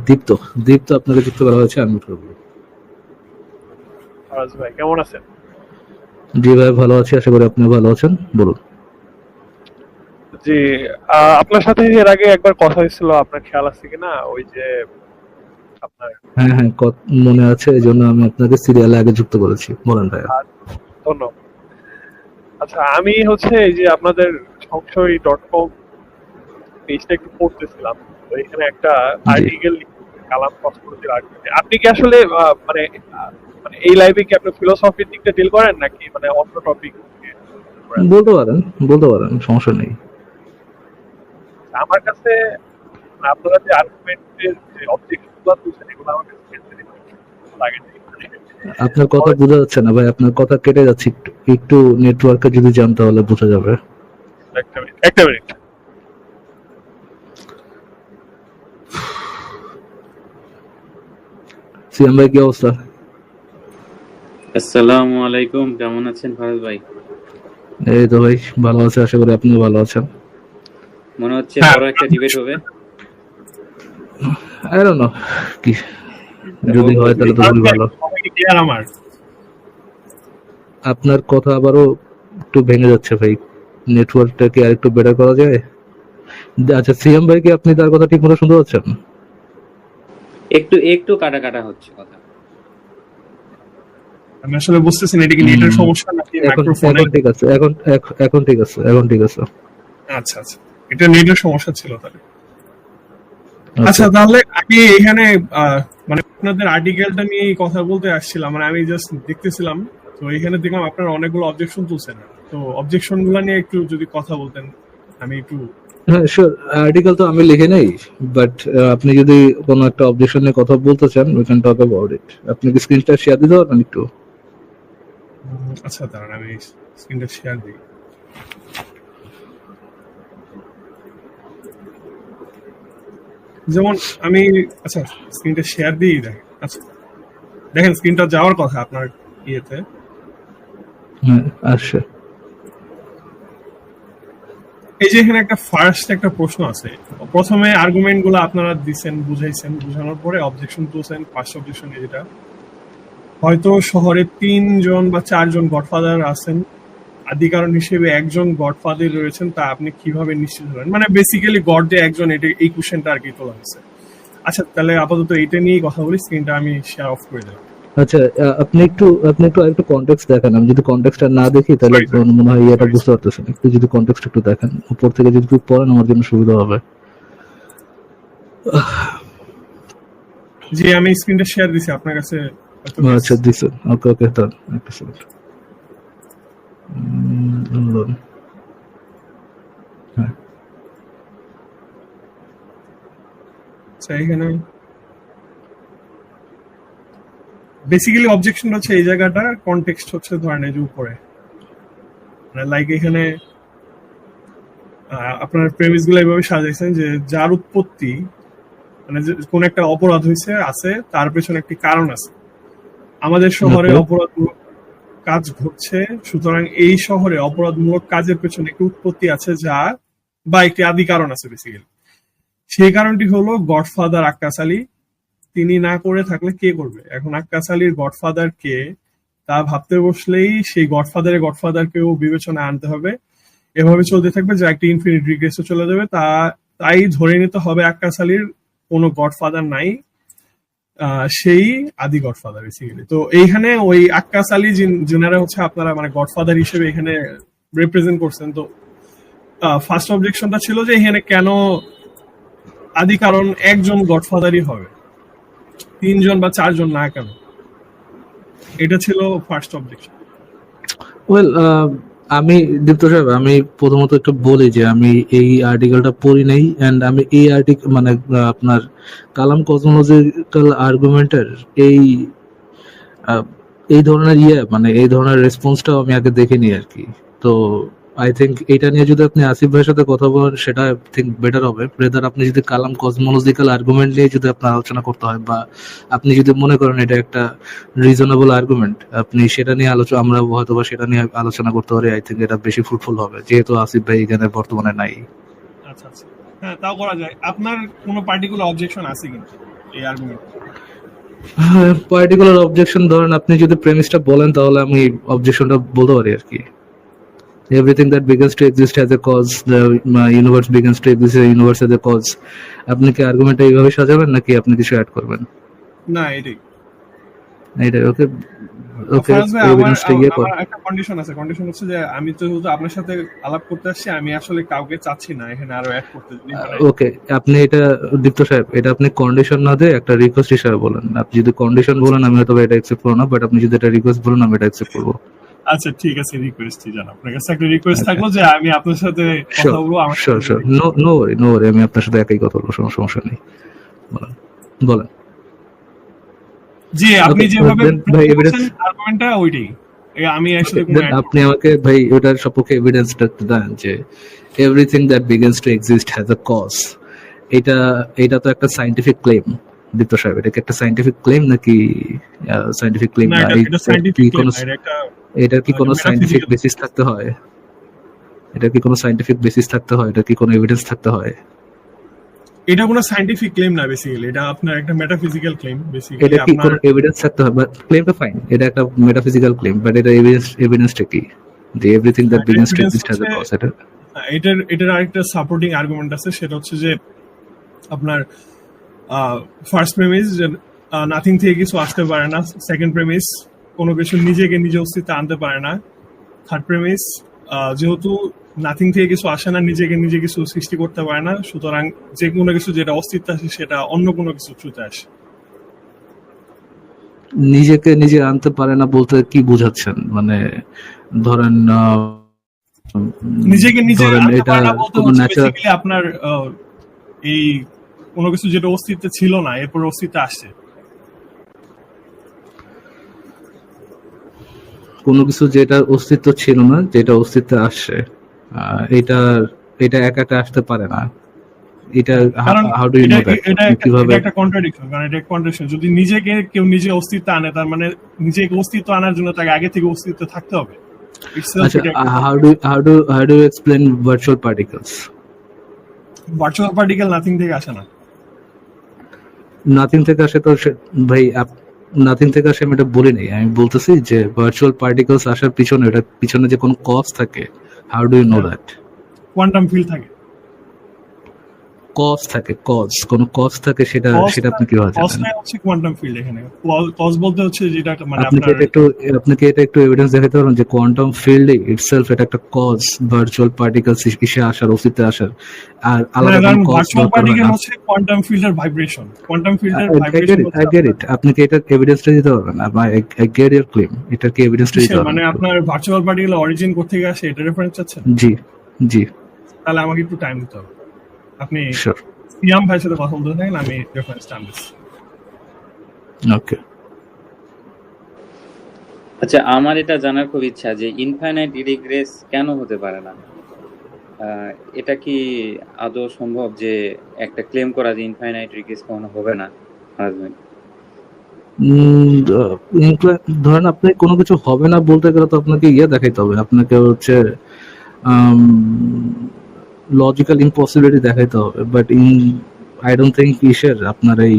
দীপ্ত দীপ্ত আপনাকে যুক্ত করা হয়েছে, আমি করবো। ফারাজ ভাই কেমন আছেন? জি ভাই, ভালো আছি, আশা করি আপনি ভালো আছেন। বলুন। জি, আপনার সাথে এর আগে একবার কথা হয়েছিল, আপনার খেয়াল আছে কিনা? ওই যে আপনার হ্যাঁ হ্যাঁ, মনে আছে, এই জন্য আমি আপনাকে সিরিয়ালে আগে যুক্ত করেছি। বলেন ভাইয়া। ধন্যবাদ। আচ্ছা, আমি হচ্ছে এই যে আপনাদের সংশয়.com পেজটা একটু পড়তেছিলাম। তো এখানে একটা জি। আর্টিকেল কালাম কসমোলজির আর্টিকেল। আপনি কি আসলে মানে মানে এই লাইভে কি আপনি ফিলোসফির দিকটা ডিল করেন নাকি মানে অন্য টপিক করেন? বলতে পারেন, বলতে পারেন, সমস্যা নেই। আমার কাছে আপনারা যে আর্গুমেন্টের যে অবজেক্টিভ গুলো তুলছেন এগুলো আমার কাছে লাগে না। আপনার কথা বোঝা যাচ্ছে না ভাই, আপনার কথা কেটে যাচ্ছে একটু। একটু নেটওয়ার্কে যদি যান তাহলে বোঝা যাবে। একটা মিনিট। সিয়াম ভাই, কি অবস্থা? আসসালামু আলাইকুম, কেমন আছেন ফারাজ ভাই? এই তো ভাই ভালো আছে, আশা করি আপনিও ভালো আছেন। মনে হচ্ছে বড় একটা ডিবেট হবে। আই ডোন্ট নো, কি যদি হয় তাহলে তো খুবই ভালো। ক্লিয়ার আমার? আপনার কথা আবারও একটু ভেঙে যাচ্ছে ভাই, নেটওয়ার্কটা কি আরেকটু বেটার করা যায়? আচ্ছা, সিএম ভাই কি আপনি তার কথা ঠিক মতো শুনতে পাচ্ছেন? একটু একটু কাটা কাটা হচ্ছে কথা। আমি আসলে বুঝতেছি না এটা কি নেটের সমস্যা নাকি মাইক্রোফোনে। এখন ঠিক আছে, এখন ঠিক আছে, এখন ঠিক আছে। আচ্ছা আচ্ছা, এটা নেটের সমস্যা ছিল তাহলে। আচ্ছা, তাহলে আমি এখানে মানে আপনাদের আর্টিকেলটা নিয়ে কথা বলতে আসছিলাম। মানে আমি জাস্ট দেখতেছিলাম, তো এখানে দেখলাম আপনারা অনেকগুলো অবজেকশন তুলছেন। তো অবজেকশন গুলা নিয়ে একটু যদি কথা বলতেন, আমি একটু। হ্যাঁ শিওর, আর্টিকেল তো আমি লিখে নেই, বাট আপনি যদি কোনো একটা অবজেকশন নিয়ে কথা বলতে চান, we can talk about it. আপনি কি স্ক্রিনটা শেয়ার দিতে পারবেন একটু? আচ্ছা, দাঁড়ান আমি স্ক্রিনটা শেয়ার দিই। যেমন আমি, আচ্ছা স্ক্রিনটা শেয়ার দিই, দেখেন। আচ্ছা দেখেন, স্ক্রিনটা যাওয়ার কথা আপনার ইয়েতে। হ্যাঁ আচ্ছা। এই যে এখানে একটা ফার্স্ট একটা প্রশ্ন আছে। প্রথমে আর্গুমেন্ট গুলো আপনারা দিচ্ছেন, বুঝাইছেন, বুঝানোর পরে অবজেকশন তুলছেন। ফার্স্ট অবজেকশন যেটা, হয়তো শহরে 3 জন বা 4 জন গডফাদার আছেন, আদি কারণ হিসেবে একজন গডফাদার রয়েছেন, তা আপনি কিভাবে নিশ্চিত হলেন? মানে বেসিক্যালি গড যে একজন, এটা এই কোশ্চেনটা আর কি তোলা হয়েছে। আচ্ছা, তাহলে আপাতত এটা নিয়েই কথা বলি। স্ক্রিনটা আমি শেয়ার অফ করে দিলাম। আচ্ছা, আপনি একটু কনটেক্সট দেখান। আমি যদি কনটেক্সটটা না দেখি তাহলে মনে হয় এটা বুঝতে পারতেছেন। একটু যদি কনটেক্সট একটু দেখেন, উপর থেকে যদি একটু পড়েন আমার জন্য সুবিধা হবে। জি, আমি স্ক্রিনটা শেয়ার দিছি আপনার কাছে। আচ্ছা দিছেন, ওকে ওকে, তার একটা সেকেন্ড। হ্যাঁ আচ্ছা, এখানে বেসিক্যালি অবজেকশন হচ্ছে এই জায়গাটা, কনটেক্সট হচ্ছে ধরেন এই যে উপরে, মানে লাইক এখানে আপনার প্রেমিস গুলো এইভাবে সাজাইছেন যে যার উৎপত্তি, মানে কোন একটা অপরাধ হয়েছে আছে, তার পেছনে একটি কারণ আছে। আমাদের শহরে অপরাধমূলক কাজ ঘটছে, সুতরাং এই শহরে অপরাধমূলক কাজের পেছনে একটি উৎপত্তি আছে, যা বা একটি আদি কারণ আছে বেসিক্যালি। সেই কারণটি হলো গডফাদার আক্কাস আলী। তিনি না করে থাকলে কে করবে? এখন আক্কাস আলীর গডফাদার কে তা ভাবতে বসলেই সেই গডফাদারকেও বিবেচনায় আনতে হবে। এভাবে চলতে থাকবে যে একটি ইনফিনিট রিগ্রেসে চলে যাবে। তাই ধরে নিতে হবে আক্কাস আলীর কোনো গডফাদার নাই, সেই আদি গডফাদার বেসিক্যালি। তো এইখানে ওই আক্কাস আলী যিনারা হচ্ছে আপনারা মানে গডফাদার হিসেবে এখানে রিপ্রেজেন্ট করছেন। তো ফার্স্ট অবজেকশনটা ছিল যে এখানে কেন আদি কারণ একজন গডফাদারই হবে, 3 জন বা 4 জন না কেন? এটা ছিল ফার্স্ট অবজেকশন। ওয়েল, আমি দীপ্ত সাহেব, আমি প্রথমত একটু বলি যে আমি এই আর্টিকেলটা পড়ি নাই, এন্ড আমি এই আর্টিকেল মানে আপনার কালাম কসমোলজিক্যাল আর্গুমেন্টের এই এই ধরনের মানে এই ধরনের রেসপন্সটাও আমি আগে দেখিনি আর কি। তো আই থিঙ্ক এটা নিয়ে যদি আপনি আসিফ ভাইয়ের সাথে কথা বলেন সেটা আই থিঙ্ক বেটার হবে। রেদার আপনি যদি কালাম কসমোলজিক্যাল আর্গুমেন্ট নিয়ে যদি আপনার আলোচনা করতে হয়, বা আপনি যদি মনে করেন এটা একটা রিজনেবল আর্গুমেন্ট, আপনি সেটা নিয়ে আমরা হয়তো বা সেটা নিয়ে আলোচনা করতে পারি। আই থিঙ্ক এটা বেশি ফ্রুটফুল হবে, যেহেতু আসিফ ভাই এখানে বর্তমানে নাই। আচ্ছা আচ্ছা, হ্যাঁ, তাও করা যায়। আপনার কোনো পার্টিকুলার অবজেকশন আছে কিনা এই আর্গুমেন্ট? পার্টিকুলার অবজেকশন ধরেন আপনি যদি প্রেমিসটা বলেন তাহলে আমি অবজেকশনটা বলতে পারি আর কি। Everything that begins to exist has a cause. The universe begins to exist. The universe has a cause. আপনি কি আর্গুমেন্টটা এইভাবে সাজাবেন নাকি আপনি কিছু অ্যাড করবেন? না, এটাই। এইটা ওকে ওকে ফারাজ ভাই, আমার এভিডেন্সটা ইয়ে কর। আমার একটা কন্ডিশন আছে। কন্ডিশন হচ্ছে যে আমি তো যেহেতু আপনার সাথে আলাপ করতে আসছি, আমি আসলে কাউকে চাচ্ছি না এখানে আরো অ্যাড করতে। ওকে, আপনি এটা দীপ্ত সাহেব, এটা আপনি কন্ডিশন না দিয়ে একটা রিকোয়েস্ট হিসেবে বলেন। আপনি যদি কন্ডিশন বলেন আমি হয়তো এটা অ্যাকসেপ্ট করব না, বাট আপনি যদি এটা রিকোয়েস্ট বলেন আমি এটা অ্যাকসেপ্ট করব। আচ্ছা, ঠিক আছে, রিকোয়েস্টই জানান। আপনার কাছে একটা রিকোয়েস্ট থাকলো যে আমি আপনার সাথে কথা শিওর বলবো। আমার শিওর সাথে sure, no worry no worry, আমি আপনার সাথে একই কথা বলবো, সমস্যা নেই। বলেন বলেন। জি, আপনি Okay, যেভাবে then ভাই এভিডেন্স আর্গুমেন্টটা ওইটাই। আমি আসলে কোনো দেন আপনি আমাকে ভাই ওটার সপক্ষে এভিডেন্সটা দেন যে everything that begins to exist has a cause. এটা এটা তো একটা সায়েন্টিফিক ক্লেম দীপ্ত সাহেব, এটা কি একটা সায়েন্টিফিক ক্লেম নাকি সায়েন্টিফিক ক্লেম না, না? এটা সায়েন্টিফিক কি ক্লেম কোনো না, এটা একটা এটার কি কোনো সায়েন্টিফিক metaphysical। বেসিস থাকতে হয়? এটা কি কোনো সায়েন্টিফিক বেসিস থাকতে হয়? এটা কি কোনো এভিডেন্স থাকতে হয়? এটা কোনো সায়েন্টিফিক ক্লেম না, বেসিক্যালি এটা আপনার একটা মেটাফিজিক্যাল ক্লেম। বেসিক্যালি এটা কি আপনার কোনো এভিডেন্স থাকতে হয়? বাট ক্লেমটা ফাইন, এটা একটা মেটাফিজিক্যাল ক্লেম, বাট এটা এভিডেন্সটা কি যে everything that begins two evidence exist has আ হচ্ছে, কজ? এটা এটার আরেকটা সাপোর্টিং আর্গুমেন্ট আছে। সেটা হচ্ছে যে আপনার ফার্স্ট প্রেমিস যে নাথিং থেকে কিছু আসতে পারে না। সেকেন্ড প্রেমিস কোনো কিছু নিজেকে নিজে অস্তিত্বে আনতে পারে না। থার্ড প্রেমিস যেহেতু নাথিং থেকে কিছু আসে না, নিজেকে নিজে কিছু সৃষ্টি করতে পারে না, সুতরাং যে কোনো কিছু যেটা অস্তিত্ব আসে সেটা অন্য কোনো কিছু থ্রুতে আসে। নিজেকে নিজে আনতে পারে না বলতে কি বোঝাচ্ছেন? মানে ধরেন নিজেকে নিজে ধরেন আনতে এটা পারে না বলতে কোনো হচ্ছে ন্যাচারাল, বেসিক্যালি আপনার এই কোনো কিছু যেটা অস্তিত্বে ছিল না এরপর অস্তিত্বে আসছে। কোনো কিছু যেটার অস্তিত্ব ছিল না যেটা অস্তিত্বে আসছে, এটা এটা একা একা আসতে পারে না। এটা কারণ how do you know that? এটা কিভাবে? একটা কন্ট্রাডিকশন। কারণ এটা কন্ট্রাডিকশন। যদি নিজেকে কেউ নিজে অস্তিত্বে আনে, তার মানে নিজেকে অস্তিত্ব আনার জন্য তাকে আগে থেকে অস্তিত্ব থাকতে হবে। আচ্ছা, how do explain virtual particles? Virtual particle nothing থেকে আসে না। নাথিং থেকে আসে তো ভাই নাথিং থেকে আসে আমি এটা বলি নাই, আমি বলতেছি যে ভার্চুয়াল পার্টিকেলস আসার পিছনে এটা পিছনে যে কোনো কজ থাকে, how do you know that? Quantum field থাকে। কজ থাকে, কোন কজ থাকে, সেটা সেটা আপনি কিভাবে জানেন? কজটাই হচ্ছে কোয়ান্টাম ফিল্ড। এখানে কজ বলতে হচ্ছে যেটা মানে আপনি কি আপনার এটা একটু এভিডেন্স দেখাতে পারেন যে কোয়ান্টাম ফিল্ড ইটসেলফ এটা একটা কজ ভার্চুয়াল পার্টিকেলস এসে আসার, অস্তিত্বে আসার, আর আলাদা কোনো কজ ভার্চুয়াল দরকার হয় পার্টিকেল না? হচ্ছে কোয়ান্টাম ফিল্ডের ভাইব্রেশন। কোয়ান্টাম ফিল্ডের I vibration I get it. আপনি কি এটা এভিডেন্সটা দিতে পারবেন? I get your claim. এটা কি এভিডেন্সটা দিতে মানে পারবেন? আপনার ভার্চুয়াল পার্টিকেল অরিজিন কোথা থেকে আসে এটা রেফারেন্স চাচ্ছেন? জি জি তাহলে আমাকে একটু টাইম দিতে হবে। আপনি শিওর। সিয়াম ভাইয়ের সাথে কথা বলতে থাকেন, আমি রেফারেন্স টাইম দিচ্ছি। ওকে, আচ্ছা, আমার এটা জানার খুব ইচ্ছা যে ইনফাইনাইট রিগ্রেস কেন হতে পারে না? এটা কি আদৌ সম্ভব যে একটা ক্লেম করা যে ইনফাইনাইট রিগ্রেস কখনো হবে না? হাজবেন্ড ধরেন আপনি কোনো কিছু হবে না বলতে গেলে তো আপনাকে দেখাইতে হবে, আপনাকে হচ্ছে লজিক্যাল ইম্পসিবিলিটি দেখাইতে হবে, বাট আই ডোন্ট থিঙ্ক কিসের আপনার এই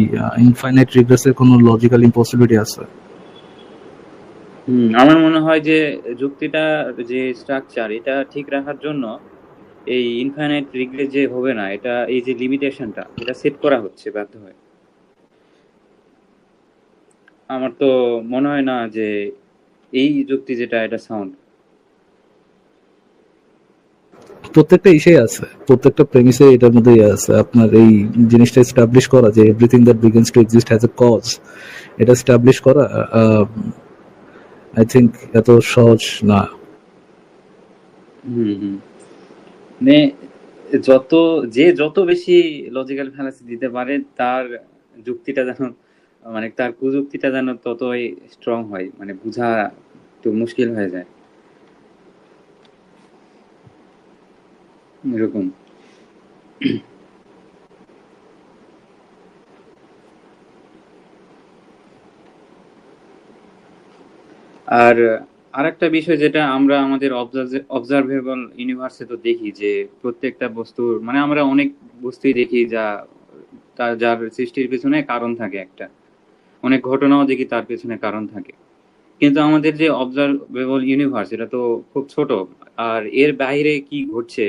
ইনফাইনাইট রিগ্রেসের কোনো লজিক্যাল ইম্পসিবিলিটি আছে। আমার মনে হয় যে যুক্তিটা যে স্ট্রাকচার এটা ঠিক রাখার জন্য এই ইনফাইনাইট রিগ্রেস যে হবে না, এটা এই যে লিমিটেশনটা এটা সেট করা হচ্ছে বাধ্য হয়ে। আমার তো মনে হয় না যে এই যুক্তি যেটা এটা সাউন্ড। প্রত্যেকটা ইসেই আছে, প্রত্যেকটা প্রেমিসে এটার মধ্যে আছে আপনার এই জিনিসটা এস্টাবলিশ করা যে everything that begins to exist has a cause. এটা এস্টাবলিশ করা আই থিংক এত সহজ না। মানে যত বেশি লজিক্যাল ফ্যালাসি দিতে পারে তার যুক্তিটা যেন মানে তার কুযুক্তিটা যেন ততই স্ট্রং হয়, মানে বোঝা একটু মুশকিল হয়ে যায় এরকম। আর আরেকটা বিষয় যেটা আমরা আমাদের অবজারভেবল ইউনিভার্সে তো দেখি যে প্রত্যেকটা বস্তুর মানে আমরা অনেক বস্তুই দেখি যার সৃষ্টির পেছনে কারণ থাকে একটা, অনেক ঘটনাও দেখি তার পেছনে কারণ থাকে। কিন্তু আমাদের যে অবজারভেবল ইউনিভার্স এটা তো খুব ছোট, আর এর বাইরে কি ঘটছে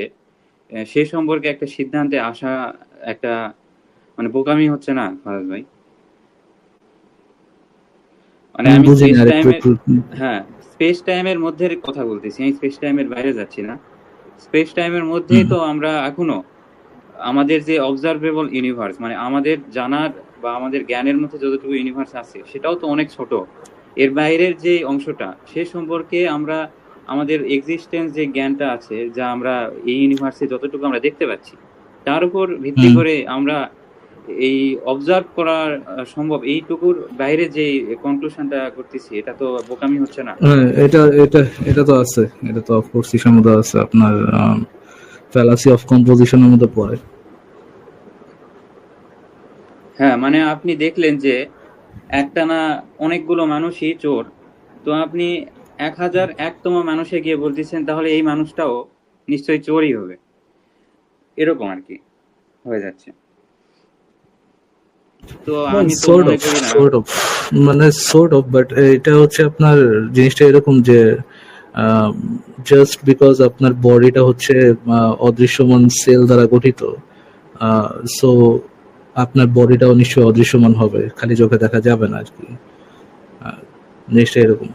সে সম্পর্কে একটা সিদ্ধান্তে আসা একটা মানে বোকামি হচ্ছে না ফারাজ ভাই? মানে আমি বুঝিনি স্পেস আর টাইমের, একটু হ্যাঁ স্পেস টাইমের মধ্যে কথা বলতেছি, আমি স্পেস টাইমের বাইরে যাচ্ছি না। স্পেস টাইমের মধ্যেই হুম। তো আমরা এখনো আমাদের যে অবজারভেবল ইউনিভার্স মানে আমাদের জানার বা আমাদের জ্ঞানের মধ্যে যতটুকু ইউনিভার্স আছে সেটাও তো অনেক ছোট। এর বাইরের যে অংশটা সে সম্পর্কে আমরা আমাদের এক্সিস্টেন্স যে জ্ঞানটা আছে, যা আমরা এই ইউনিভার্সে যতটুকু আমরা দেখতে পাচ্ছি তার উপর ভিত্তি হুম। করে আমরা এই অবজার্ভ করার সম্ভব এইটুকুর বাইরে যে কনক্লুশনটা করতেছি, এটা তো বোকামি হচ্ছে না? হ্যাঁ, এটা এটা এটা তো আছে, এটা তো অফকোর্স ইসের মধ্যে আছে, আপনার ফ্যালাসি অফ কম্পোজিশনের মধ্যে পড়ে। হ্যাঁ মানে আপনি দেখলেন যে একটানা অনেকগুলো মানুষই চোর, তো আপনি 1001তম মানুষে গিয়ে বলতেছেন তাহলে এই মানুষটাও নিশ্চয়ই চোরই হবে, এরকম আর কি হয়ে যাচ্ছে। তো আমি তো সর্ট মনে অফ করি না। সর্ট অফ মানে সর্ট অফ, বাট এটা হচ্ছে আপনার জিনিসটা এরকম যে জাস্ট বিকজ আপনার বডিটা হচ্ছে অদৃশ্যমান সেল দ্বারা গঠিত, সো আপনার বডিটাও নিশ্চয়ই অদৃশ্যমান হবে, খালি চোখে দেখা যাবে না আর কি। জিনিসটা এরকম।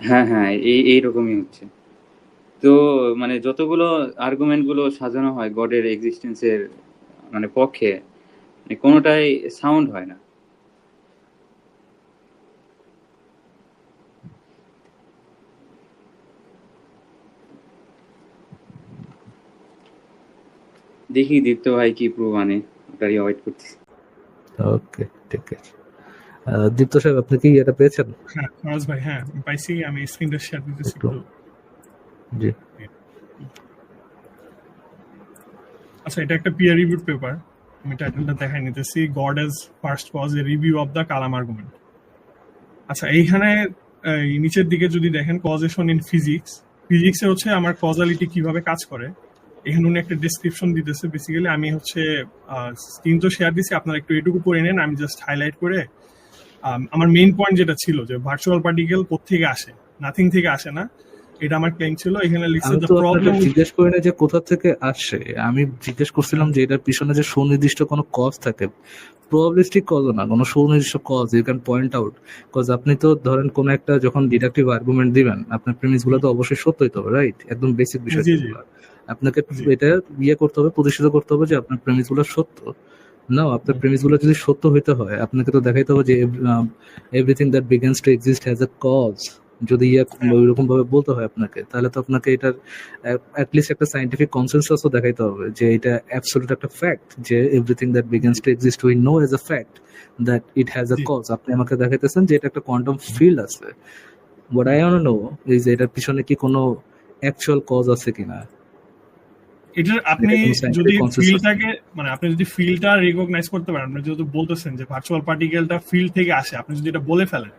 হ্যাঁ হ্যাঁ এইরকমই হচ্ছে। তো মানে যতগুলো আর্গুমেন্ট গুলো সাজানো হয় গডের এক্সিস্টেন্সের মানে পক্ষে, মানে কোনোটাই সাউন্ড হয় না। দেখি দীপ্ত ভাই কি প্রুফ আনে, ওটারই ওয়েট করতেছি। ওকে, ঠিক আছে। দীপ্ত সাহেব, আপনি কি এটা পেয়েছেন? হ্যাঁ ফরাজ ভাই, হ্যাঁ আমি পাইছি, আমি স্ক্রিনটা শেয়ার দিতেছি একটু। একটু। জি। আচ্ছা, এটা একটা পিয়ার রিভিউড পেপার, আমি টাইটেলটা দেখাই নিতেছি, God as first cause a review of the Kalam argument. আচ্ছা, এইখানে এই নিচের দিকে যদি দেখেন কজেশন ইন ফিজিক্স, ফিজিক্সে হচ্ছে আমার কজালিটি কিভাবে কাজ করে, এখানে উনি একটা ডেসক্রিপশন দিতেছে। বেসিক্যালি আমি হচ্ছে স্ক্রিন তো শেয়ার দিছি, আপনারা একটু এটুকু পড়ে নেন, আমি জাস্ট হাইলাইট করে আমার মেইন পয়েন্ট যেটা ছিল যে ভার্চুয়াল পার্টিকেল কোত্থেকে আসে, নাথিং থেকে আসে না, এটা আমার ক্লেম ছিল। এখানে লিখছে আমি দ্য তো আপনাকে প্রবলেম। জিজ্ঞেস করি না যে কোথা থেকে আসে, আমি জিজ্ঞেস করছিলাম যে এটার পিছনে যে সুনির্দিষ্ট কোনো কজ থাকে, প্রবাবিলিস্টিক কজও না, কোনো সুনির্দিষ্ট cause you can point out. Cause আপনি তো ধরেন কোন একটা যখন ডিডাকটিভ আর্গুমেন্ট দিবেন, আপনার প্রিমিস গুলো তো অবশ্যই সত্য হইতে হবে, রাইট? একদম বেসিক বিষয় জি জি যেগুলো আপনাকে জি এটা করতে হবে, প্রতিষ্ঠিত করতে হবে যে আপনার প্রিমিস গুলো সত্য। না, আপনার প্রিমিস গুলো যদি সত্য হইতে হয় আপনাকে তো দেখাইতে হবে যে everything that begins to exist has a cause. যদি ওইরকম ভাবে বলতে হয় আপনাকে, তাহলে তো আপনাকে এটার অ্যাটলিস্ট একটা সাইন্টিফিক কনসেনসাসও দেখাইতে হবে যে এটা অ্যাবসলিউট একটা ফ্যাক্ট, যে everything that begins to exist we know as a fact that it has a জি। কজ। আপনি আমাকে দেখাইতেছেন যে এটা একটা কোয়ান্টাম ফিল্ড আছে, what I want to know is এটার পিছনে কি কোনো অ্যাকচুয়াল কজ আছে কিনা, এটার আপনি এটা কোনো সাইন্টিফিক যদি কনসেনসাস। ফিল্ডটাকে মানে আপনি যদি ফিল্ডটা রিকগনাইজ করতে পারেন, আপনি যেহেতু বলতেছেন যে ভার্চুয়াল পার্টিকেলটা ফিল্ড থেকে আসে, আপনি যদি এটা বলে ফেলেন,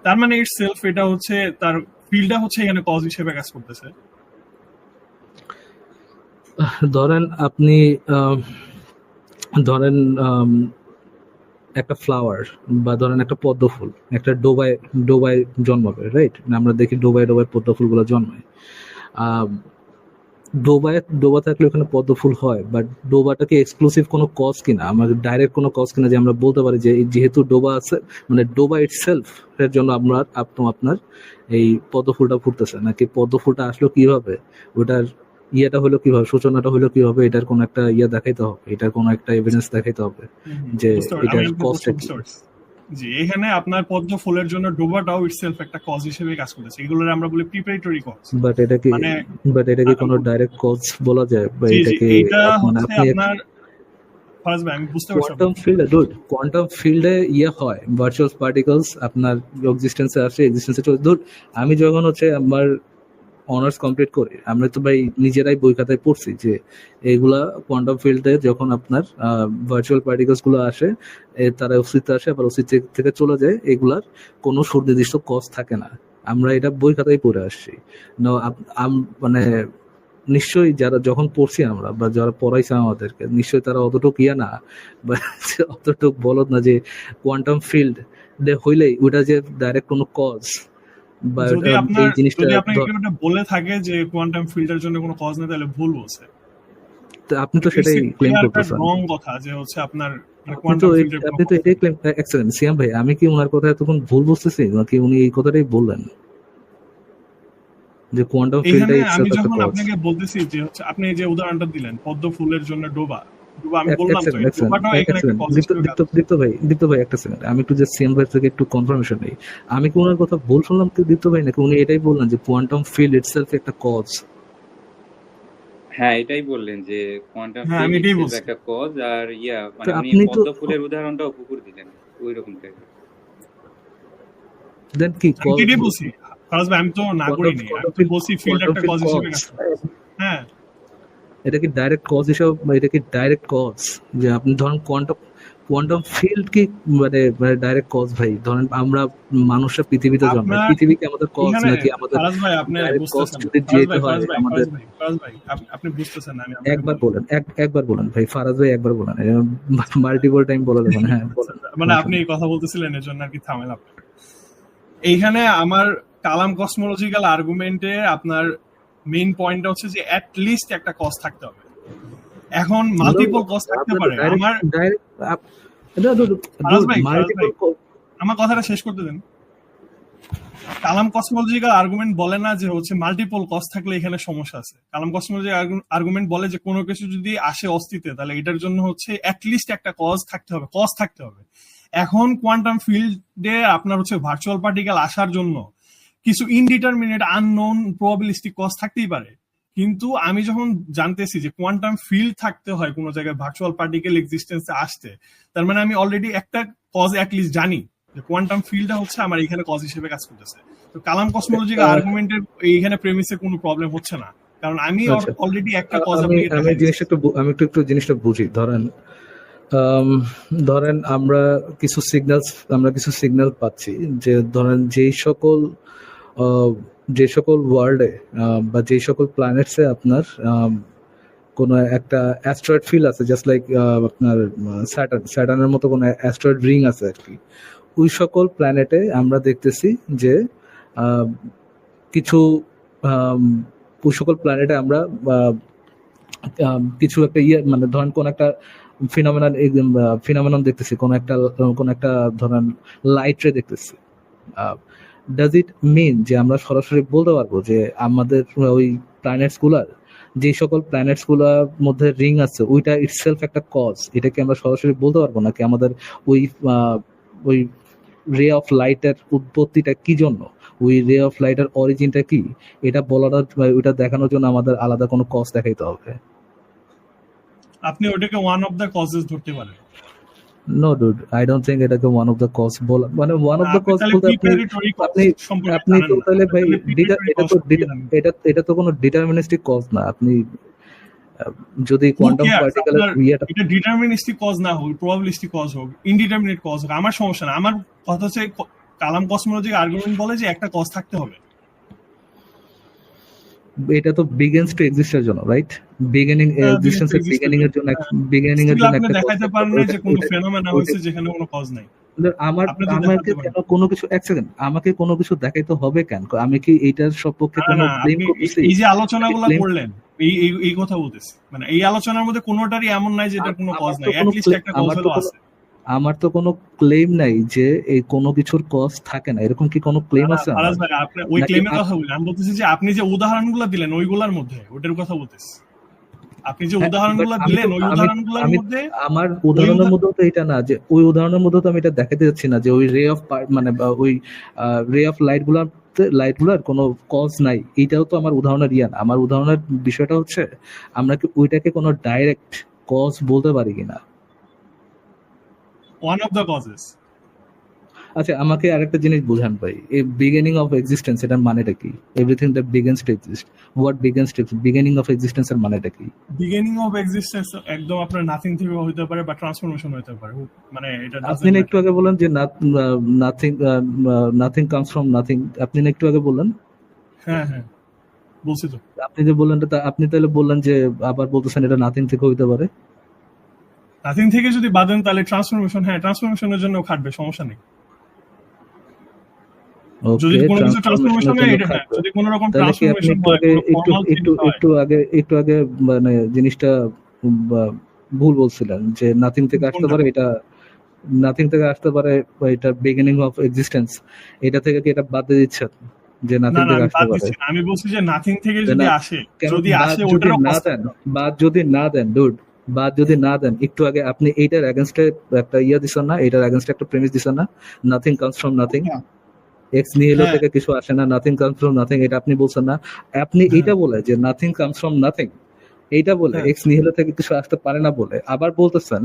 তার মানে ইট সেলফ এটা হচ্ছে তার ফিল্ডটা হচ্ছে এখানে কজ হিসেবে কাজ করতেছে। ধরেন আপনি ধরেন একটা ফ্লাওয়ার বা ধরেন একটা পদ্ম ফুল একটা ডোবায় ডোবায় জন্মাবে, রাইট? আমরা দেখি ডোবায় ডোবায় পদ্ম ফুলগুলো জন্মায়। ডোবা থাকলে ওখানে পদ্ম ফুল হয়, বাট ডোবাটা কি এক্সক্লুসিভ কোনো কজ কিনা, আমাদের ডাইরেক্ট কোনো কজ কিনা যে আমরা বলতে পারি যে যেহেতু ডোবা আছে মানে ডোবা ইটসেলফ এর জন্য আমরা আপনার এই পদ্ম ফুলটা ফুটতেছে, নাকি পদ্ম ফুলটা আসলো কিভাবে, ওটার ইয়েটা হলো কিভাবে, সূচনাটা হলো কিভাবে, এটার কোনো একটা ইয়ে দেখাইতে হবে, এটার কোনো একটা এভিডেন্স দেখাইতে হবে যে বুঝতে পারছি, আমি এটার আপনার কজটা প্রশ্ন কি। বুঝতে পারছি। জি, এখানে আপনার পদ্ম ফুলের জন্য ডোবাটাও ইটসেলফ একটা কজ হিসেবে কাজ করতেছে, এগুলোর আমরা বলি প্রিপারেটরি কজ। বাট এটা কি মানে কোনো ডাইরেক্ট কজ বলা যায়, বা জি এটা জি, কি এইটা মানে হচ্ছে আপনি আপনার ফারাজ ভাই, আমি বুঝতে পারছি কোয়ান্টাম ফিল্ডে কোয়ান্টাম ফিল্ডে ইয়ে হয়, ভার্চুয়াল পার্টিকলস আপনার এক্সিস্টেন্সে আসে, এক্সিস্টেন্সে চলে। আমি যখন হচ্ছে আমার অনার্স কমপ্লিট করি, আমরা তো ভাই নিজেরাই বই খাতায় পড়ছি যে এগুলা কোয়ান্টাম ফিল্ডে যখন আপনার ভার্চুয়াল পার্টিকলস গুলো আসে, তারা অস্তিত্বে আসে আবার অস্তিত্ব থেকে চলে যায়, এগুলার কোনো সুনির্দিষ্ট কজ থাকে না। আমরা এটা বই খাতায় পড়ে আসছি। মানে নিশ্চয়ই যারা যখন পড়ছি আমরা বা যারা পড়াইছে আমাদেরকে নিশ্চয়ই তারা অতটুক ইয়া না বা অতটুক বলদ না যে কোয়ান্টাম ফিল্ড হইলেই ওটা যে ডাইরেক্ট কোনো কজ বা যদি এই আপনার জিনিসটা যদি আপনাকে কেউ এটা বলে থাকে যে কোয়ান্টাম ফিল্ডের জন্য কোনো কজ নেই, তাহলে ভুল বলছে। আপনি তো সেটাই ক্লেম ক্লিয়ার কাট করতেছেন। রং কথা যে হচ্ছে আপনার আপনি তো কোয়ান্টাম ফিল্ডের কোনো আপনি তো এটাই ক্লেম এক্সেলেন্ট সিয়াম ভাই, আমি কি ওনার কথা এতক্ষণ ভুল বুঝতেছি নাকি উনি এই কথাটাই বললেন যে কোয়ান্টাম ফিল্ডটাই এখানে আমি ইটসেলফ একটা যখন কজ? আপনাকে বলতেছি যে হচ্ছে আপনি যে উদাহরণটা দিলেন পদ্ম ফুলের জন্য ডোবা, ডোবা আমি বললাম তো এক্সেলেন্ট এই এক্সেলেন্ট ডোবাটাও এখানে একটা এক্সেলেন্ট কজ দীপ্ত হিসেবে কাজ দীপ্ত দীপ্ত ভাই, দীপ্ত ভাই একটা সেকেন্ড, আমি একটু জাস্ট সিয়াম ভাই থেকে একটু কনফার্মেশন নেই। আমি কি ওনার কথা ভুল শুনলাম কি দীপ্ত ভাই, নাকি উনি এটাই বললেন যে কোয়ান্টাম ফিল্ড ইটসেলফ একটা কজ? হ্যাঁ, এটাই বললেন যে কোয়ান্টাম হ্যাঁ, ফিল্ড আমি এটাই ইটসেলফ বলছি। একটা কজ, আর তো মানে উনি আপনি তো পদ্ম ফুলের উদাহরণটাও পুকুর দিলেন ওই রকম টাইপের। দেন কি আমি তো এটাই বলছি ফারাজ ভাই, আমি তো না করি নাই, আমি তো বলছি ফিল্ড একটা কজ হিসেবে কাজ করে। হ্যাঁ, এটা কি ডাইরেক্ট কজ হিসাবে এটা কি ডাইরেক্ট কজ যে আপনি ধরেন কোয়ান্টাম কোয়ান্টাম ফিল্ড কি মানে ডাইরেক্ট কজ ভাই? ধরেন আমরা মানুষরা পৃথিবীতে জন্মাই, আপনার পৃথিবী কি আমাদের কজ এখানে নাকি আমাদের ফারাজ ভাই আপনি ডাইরেক্ট কজ বুঝতেছেন না। যদি ফারাজ যেতে ভাই, হয় ফারাজ ভাই, আমাদের? ফারাজ ভাই, আপনি বুঝতেছেন না, আমি আপনাকে একবার বলি। বলেন, একবার বলেন ভাই, ফারাজ ভাই একবার বলেন, মাল্টিপল টাইম বলে দেবেন। হ্যাঁ বলেন, মানে সমস্যা আপনি নেই। এই কথা বলতেছিলেন এর জন্য আর কি থামেলাম। এইখানে আমার কালাম কসমোলজিক্যাল আর্গুমেন্টে আপনার মেইন পয়েন্টটা হচ্ছে যে অ্যাট লিস্ট একটা কজ থাকতে হবে। এখন মাল্টিপল কজ থাকতে পারে। আমার ফারাজ ভাই, আমার কথাটা শেষ করতে দেন। কালাম কসমোলজিক্যাল আর্গুমেন্ট বলে না যে হচ্ছে মাল্টিপল কজ থাকলে এখানে সমস্যা আছে। কালাম কসমোলজিক্যাল আর্গুমেন্ট বলে যে কোনো কিছু যদি আসে অস্তিত্বে তাহলে এটার জন্য হচ্ছে অ্যাটলিস্ট একটা কজ থাকতে হবে। এখন কোয়ান্টাম ফিল্ডে আপনার হচ্ছে ভার্চুয়াল পার্টিকেল আসার জন্য কিছু ইনডিটারমিনেট আননোন প্রবাবিলিস্টিক কজ থাকতেই পারে, কিন্তু আমি যখন জানতেছি যে কোয়ান্টাম ফিল্ড থাকতে হয় কোনো জায়গায় ভার্চুয়াল পার্টিকেল এক্সিস্টেন্সে আসতে, তার মানে আমি অলরেডি একটা কজ অ্যাটলিস্ট জানি যে কোয়ান্টাম ফিল্ডটা হচ্ছে আমার এখানে কজ হিসেবে কাজ করতেছে। তো কালাম কসমোলজিক্যাল আর্গুমেন্টের এইখানে প্রেমিসে কোনো প্রবলেম হচ্ছে না, কারণ আমি আচ্ছা, অলরেডি একটা কজ আমি আপনাকে আমি দেখাই দিচ্ছি। জিনিসটা আমি একটু জিনিসটা বুঝি। ধরেন ধরেন আমরা কিছু সিগন্যাল পাচ্ছি যে ধরেন যে সকল ওয়ার্ল্ডে বা যে সকল প্ল্যানেটসে আপনার কোনো একটা অ্যাস্ট্রয়েড ফিল্ড আছে, জাস্ট লাইক আপনার স্যাটার্নের মতো কোনো অ্যাস্ট্রয়েড রিং আছে আর কি। ওই সকল প্ল্যানেটে আমরা দেখতেছি যে আহ, কিছু আম, ওই সকল প্ল্যানেটে আমরা কিছু একটা মানে ধরেন কোন একটা ফিনোমেনন দেখতেছি, কোন একটা ধরেন লাইট রে দেখতেছি। ডাজ ইট মিন যে আমরা সরাসরি বলতে পারবো যে আমাদের ওই প্ল্যানেটস গুলার, যে সকল প্ল্যানেটস গুলার মধ্যে রিং আছে ওইটা ইটসেলফ একটা কজ? এটাকে আমরা সরাসরি বলতে পারবো নাকি আমাদের ওই ওই রে অফ লাইটের উৎপত্তিটা কি জন্য, ওই রে অফ লাইটের অরিজিনটা কি, এটা বলার ওইটা দেখানোর জন্য আমাদের আলাদা কোনো কজ দেখাইতে হবে? আপনি ওটাকে ওয়ান অফ দ্য কজেস ধরতে পারেন। No dude, I don't think এটাকে ওয়ান অফ দ্য কজ বলা, মানে ওয়ান অফ দ্য কজ বলতে আপনি তো তাহলে ভাই এটা তো কোনো ডিটারমিনিস্টিক কজ না। আপনি যদি কোয়ান্টাম পার্টিকেলের ইয়েটা এটা ডিটারমিনিস্টিক কজ না হোক, প্রবাবিলিস্টিক কজ হোক, ইনডিটারমিনেট কজ হোক, আমার সমস্যা না। আমার কথা হচ্ছে কালাম কসমোলজিক আর্গুমেন্ট বলে যে একটা কজ থাকতে হবে। এটা তো বিগিনস টু এক্সিস্টের জন্য, রাইট? বিগিনিং এক্সিস্টেন্সের বিগিনিং এর জন্য আপনি দেখাইতে পারেন না যে কোনো ফেনোমেনা হয়েছে যেখানে কোনো কজ নাই। আমাকে কেন কোনো কিছু, এক সেকেন্ড, আমাকে কোনো কিছু দেখাইতে হবে কেন? আমি কি এইটার সপক্ষে কোনো ক্লেম করতেছি? এই যে আলোচনাগুলো করলেন এই কথা বলতেছি, মানে এই আলোচনার মধ্যে কোনোটারই এমন নাই যে এটা কোনো কজ নাই, অ্যাট লিস্ট একটা কজ হলো আছে। আমার তো কোনো ক্লেম নাই যে এই কোনো কিছুর কজ থাকে না, এরকম কি কোনো ক্লেম আছে? ফারাজ ভাই, আপনি ওই ক্লেমের কথা বলেন, আমি বলতেছি যে আপনি যে উদাহরণগুলো দিলেন ওইগুলোর মধ্যে, ওটার কথা বলতেছি। আপনি যে উদাহরণগুলো দিলেন ওই উদাহরণগুলোর মধ্যে, আমার উদাহরণের মধ্যে তো এটা না যে ওই উদাহরণের মধ্যে তো আমি এটা দেখাতে যাচ্ছি না যে ওই রে অফ মানে ওই রে অফ লাইটগুলোর কোনো কজ নাই। এইটাও তো আমার উদাহরণের ইয়া না। আমার উদাহরণের বিষয়টা হচ্ছে আমরা কি ওইটাকে কোনো ডাইরেক্ট কজ বলতে পারি কিনা, ওয়ান অফ দ্য কজেস। আচ্ছা আমাকে আরেকটা জিনিস বুঝান ভাই, এই বিগিনিং অফ এক্সিস্টেন্স এটার মানেটা কি? Everything that begins to exist, what begins two beginning of existence এর মানেটা কি? বিগিনিং অফ এক্সিস্টেন্স একদম আপনার নাথিং থেকে হতে পারে বা ট্রান্সফরমেশন হতে পারে, মানে এটা আপনি না একটু আগে বলেন যে নাথিং কামস ফ্রম নাথিং, আপনি না একটু আগে বললেন। হ্যাঁ হ্যাঁ, বলছি তো। আপনি যে বললেন আপনি তাহলে বললেন যে আবার বলতেছেন এটা নাথিং থেকে হইতে পারে। নাথিং থেকে যদি বাদেন তাহলে ট্রান্সফরমেশন, হ্যাঁ ট্রান্সফরমেশনের জন্য খাটবে, সমস্যা নেই। যদি ওকে, কোনো কিছু ট্রান্সফরমেশন ট্রান্সফরমেশনের হয় জন্য এটা, হ্যাঁ খাটবে। যদি কোনো রকম তাহলে কি আপনি ট্রান্সফরমেশন একটু হয়, আগে কোনো একটু ফর্মাল একটু চেঞ্জ হয়, একটু আগে মানে জিনিসটা বা ভুল বলছিলেন যে নাথিং থেকে আসতে কোনটা? পারে এটা, নাথিং থেকে আসতে পারে বা এটা বিগিনিং অফ এক্সিস্টেন্স, এটা থেকে কি এটা বাদ দিয়ে দিচ্ছেন যে না নাথিং না, থেকে আমি আসতে বাদ পারে? দিচ্ছি না, আমি বলছি যে নাথিং থেকে যে যদি না, আসে, কেন যদি বাদ আসে যদি ওটারও না কজ দেন, থাকবে। বাদ যদি না দেন ডুড, বাদ যদি না দেন, একটু আগে আপনি এইটার এগেনস্টে একটা দিছেন না, এটার এগেনস্টে একটা প্রেমিস দিছেন না, nothing comes from nothing, ex nihilo হ্যাঁ থেকে কিছু আসে না, নাথিং কামস ফ্রম নাথিং, এটা আপনি বলছেন না? আপনি হ্যাঁ এইটা বলে যে নাথিং কামস ফ্রম নাথিং, এইটা বলে হ্যাঁ, এক্স নিহিলো থেকে কিছু আসতে পারে না বলে আবার বলতেছেন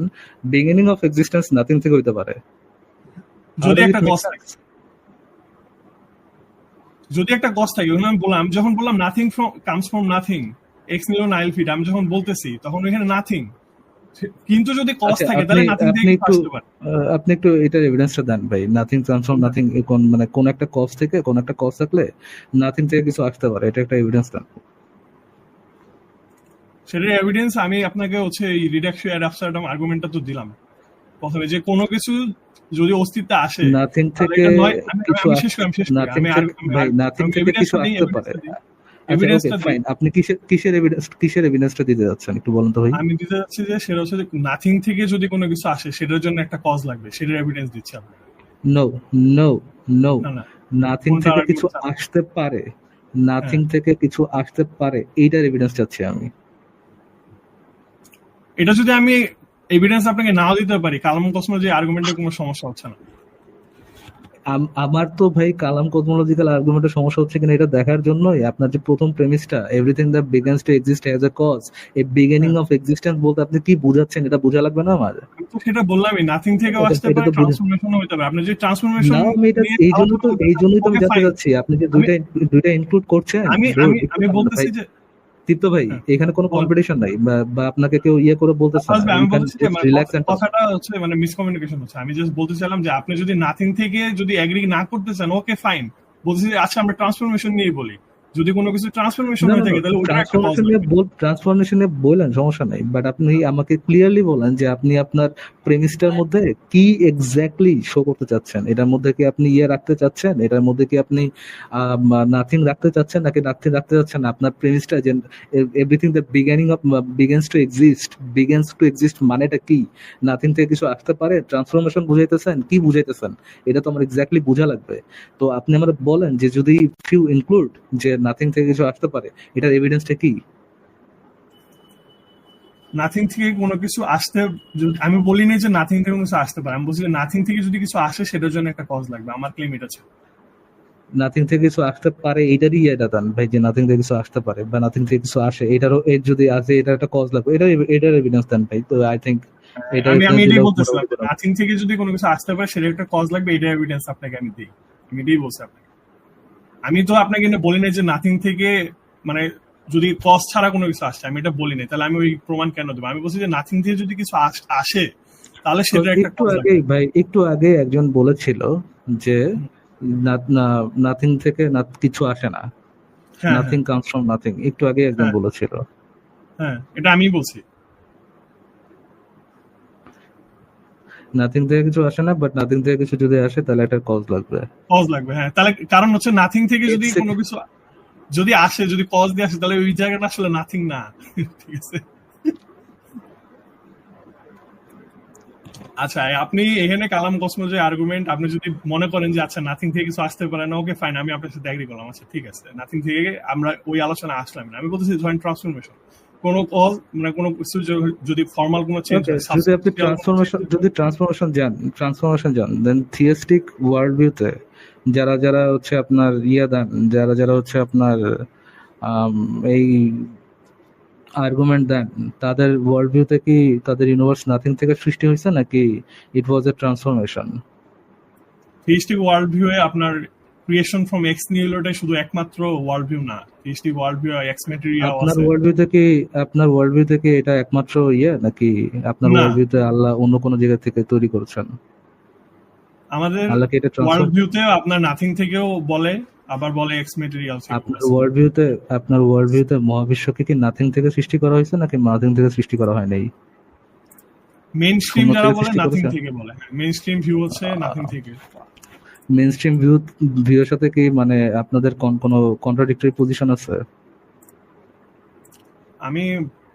বিগিনিং অফ এক্সিস্টেন্স নাথিং থেকে হইতে পারে। হাউ যদি ডাজ ইট একটা মেক কজ সেন্স? থাকে, যদি একটা কজ থাকে, ওখানে আমি বললাম, আমি যখন বললাম nothing from comes from nothing, x নিল নাইল ফিট, আমি যখন বলতেছি তখন ওইখানে নাথিং, কিন্তু যদি কজ আচ্ছা, থাকে আপনি তাহলে নাথিং থেকে আপনি কিছু একটু আসতে পারে। আপনি একটু এটার এভিডেন্সটা দেন ভাই, নাথিং কামস ফ্রম নাথিং, কোন মানে কোন একটা কজ থেকে, কোন একটা কজ থাকলে নাথিং থেকে কিছু আসতে পারে, এটা একটা এভিডেন্স দেন। সেটার এভিডেন্স আমি আপনাকে হচ্ছে এই রিডাকশন অ্যাড অ্যাবসার্ডাম আর্গুমেন্টটা তো দিলাম প্রথমে, যে কোনো কিছু যদি অস্তিত্বে আসে নাথিং তাহলে থেকে এটা নয়, আমি আমি কিছু আমি শেষ আসতে, করি, নাথিং থেকে ভাই, নাথিং আমি থেকে কিছু এভিডেন্সটা দিই, আসতে পারে। এভিডেন্সটা দিই, আচ্ছা ওকে এভিডেন্সটা দিই। ফাইন, আপনি কিসের এভিডেন্সটা দিতে যাচ্ছেন একটু বলুন তো ভাই। আমি দিতে যাচ্ছি যে সেটা হচ্ছে নাথিং থেকে যদি কোনো কিছু আসে সেটার জন্য একটা কজ লাগবে, সেটার এভিডেন্স দিচ্ছি আপনাকে। নো, নো, নো, না না, নাথিং কোনটা থেকে কিছু আর্গুমেন্ট চান? আসতে পারে, হ্যাঁ, নাথিং থেকে কিছু আসতে পারে, এইটার এভিডেন্স চাচ্ছি আমি। এটা যদি আমি এভিডেন্স আপনাকে নাও দিতে পারি, কালাম কসমোলজি আর্গুমেন্টের কোনো সমস্যা হচ্ছে না। আমার তো ভাই কালাম কসমোলজিক্যাল আর্গুমেন্টের সমস্যা হচ্ছে কিনা এটা দেখার জন্যই আপনার যে প্রথম প্রেমিসটা everything that begins to exist has a cause, এই বিগিনিং হ্যাঁ, অফ এক্সিস্টেন্স বলতে আপনি কি বোঝাচ্ছেন এটা বোঝা লাগবে না আমার? আমি তো সেটা বললামই, নাথিং থেকেও এটা আসতে এটা পারে, তো বোঝা ট্রান্সফরমেশনও হতে পারে। আপনি যদি ট্রান্সফরমেশন না, আমি এটা নিয়ে এই জন্য তো আলোচনা করতে এই চান, জন্যই তো আমি ওকে জানতে ফাইন। চাচ্ছি আপনি যে আমি দুইটা ইনক্লুড করছেন। আমি Dude, আমি একটু আমি থামেন না বলতেছি ভাই, যে দীপ্ত ভাই, হ্যাঁ, এখানে কোনো বল। কম্পিটিশন নাই বা আপনাকে কেউ ইয়ে করে বলতেছে না, আমি ইউ ক্যান বলতেছি যে জাস্ট মানে রিল্যাক্স এন্ড টক। কথাটা হচ্ছে মানে মিসকমিউনিকেশন হচ্ছে। আমি জাস্ট বলতে চাইলাম যে আপনি যদি নাথিং থেকে যদি এগ্রি না করতে চান, ওকে ফাইন। বলতেছি যে আচ্ছা আমরা ট্রান্সফরমেশন নিয়ে বলি, যদি কোনো কিছু ট্রান্সফরমেশন না হয়ে না থাকে তাহলে ওটার একটা কজ লাগবে। ট্রান্সফরমেশন নিয়ে বললেন সমস্যা নাই, বাট আপনি আমাকে ক্লিয়ারলি বলেন যে আপনি আপনার প্রেমিসটার মধ্যে কি এক্স্যাক্টলি শো করতে চাচ্ছেন, এটার মধ্যে কি আপনি ইয়ে রাখতে চাচ্ছেন, এটার মধ্যে কি আপনি নাথিং রাখতে চাচ্ছেন নাকি নাথিং রাখতে চাচ্ছেন না? আপনার প্রেমিসটা যে everything that begins to exist মানেটা কি? নাথিং থেকে কিছু আসতে পারে, ট্রান্সফরমেশন বুঝাইতেছেন, কি বুঝাইতেছেন? এটা তো আমার এক্স্যাক্টলি বোঝা লাগবে। তো আপনি আমার বলেন যে যদি ফিউ ইনক্লুড যে নাথিং থেকে কিছু আসতে পারে, এটার এভিডেন্সটা কি? নাথিং থেকে কোনো কিছু আসতে, আমি বলিনি যে নাথিং থেকে কোনো কিছু আসতে পারে, আমি বলছি যে নাথিং থেকে যদি কিছু আসে সেটার জন্য একটা কজ লাগবে। আমার ক্লেম এটা ছিল। নাথিং থেকে কিছু আসতে পারে এটারই এটা দেন ভাই, যে নাথিং থেকে কিছু আসতে পারে বা নাথিং থেকে কিছু আসে, এটারও এর যদি আসে এটা একটা কজ লাগবে, এটার এভিডেন্স দেন ভাই। তো আই থিংক এটা আমি এভিডেন্স আমি এটাই দিলেও বলতেছিলাম মোটামুটি যে কোনো- নাথিং থেকে যদি কোনো কিছু আসতে পারে সেটার একটা কজ লাগবে, এটার এভিডেন্স আপনাকে আমি দিই। আমি এটাই বলছি আপনাকে। আমি তো আপনাকে এটা বলি নাই যে নাথিং থেকে মানে যদি কজ ছাড়া কোনো কিছু আসছে, আমি এটা বলি নাই, তাহলে আমি ওই প্রমাণ কেন দেবো? আমি বলছি যে নাথিং থেকে যদি কিছু আসে তাহলে সেটার একটা একটু কজ আগে লাগবে। ভাই, একটু আগে একজন বলেছিল যে নাথিং থেকে কিছু আসে না, হ্যাঁ হ্যাঁ নাথিং কামস ফ্রম নাথিং, একটু আগে একজন হ্যাঁ বলেছিল। হ্যাঁ, এটা আমি বলছি। নাথিং থেকে কিছু আসে না, বাট নাথিং থেকে কিছু যদি আসে তাহলে একটা কজ লাগবে। কজ লাগবে, হ্যাঁ। তাহলে কারণ হচ্ছে নাথিং থেকে যদি It's- কোনো কিছু যদি আসে, যদি কজ দিয়ে আসে, তাহলে ওই জায়গাটা আসলে নাথিং না। ঠিক আছে। আচ্ছা, আপনি এখানে কালাম কসমোলজি আর্গুমেন্ট আপনি যদি মনে করেন যে আচ্ছা নাথিং থেকে কিছু আসতে পারে না, ওকে ফাইন, আমি আপনার সাথে এগ্রি করলাম। আচ্ছা ঠিক আছে, নাথিং থেকে আমরা ওই আলোচনা আসলাম না। আমি বলতেছি ধরেন ট্রান্সফরমেশন, কোনো কজ মানে কোনো কিছু যদি ফর্মাল কোনো চেঞ্জ ওকে, হয়, যদি আপনি ট্রান্সফরমেশন যান দেন থিওস্টিক ওয়ার্ল্ড ভিউতে যারা যারা হচ্ছে আপনার দেন, যারা যারা হচ্ছে আপনার আম, এই আর্গুমেন্ট দেন, তাদের ওয়ার্ল্ড ভিউতে কি তাদের ইউনিভার্স নাথিং থেকে সৃষ্টি হয়েছে নাকি ইট ওয়াজ এ ট্রান্সফরমেশন? থিস্টিক ওয়ার্ল্ড ভিউ এ আপনার ক্রিয়েশন ফ্রম এক্স নিউলোটাই শুধু একমাত্র ওয়ার্ল্ড ভিউ না। থিস্টিক ওয়ার্ল্ড ভিউ এক্স ম্যাটেরিয়াল আপনার আছে। ওয়ার্ল্ড ভিউ থেকে আপনার ওয়ার্ল্ড ভিউ থেকে এটা একমাত্র নাকি আপনার না, ওয়ার্ল্ড ভিউতে আল্লাহ অন্য কোনো জায়গা থেকে তৈরি করেছেন? আমাদের আল্লাহ কি এটা ওয়ার্ল্ড ভিউতে আপনার নাথিং থেকেও বলে, আবার বলে এক্স ম্যাটেরিয়াল। আপনার ওয়ার্ল্ড ভিউতে মহাবিশ্বকে কি নাথিং থেকে সৃষ্টি করা হয়েছে নাকি নাথিং থেকে সৃষ্টি করা হয় নাই? মেইন স্ট্রিম শূন্য যারা থেকে বলে সৃষ্টি নাথিং করেছে? থেকে বলে, মেইন স্ট্রিম ভিউ হচ্ছে নাথিং থেকে। মেইন স্ট্রিম ভিউর সাথে কি মানে আপনাদের কোনো কন্ট্রাডিক্টরি পজিশন আছে? আমি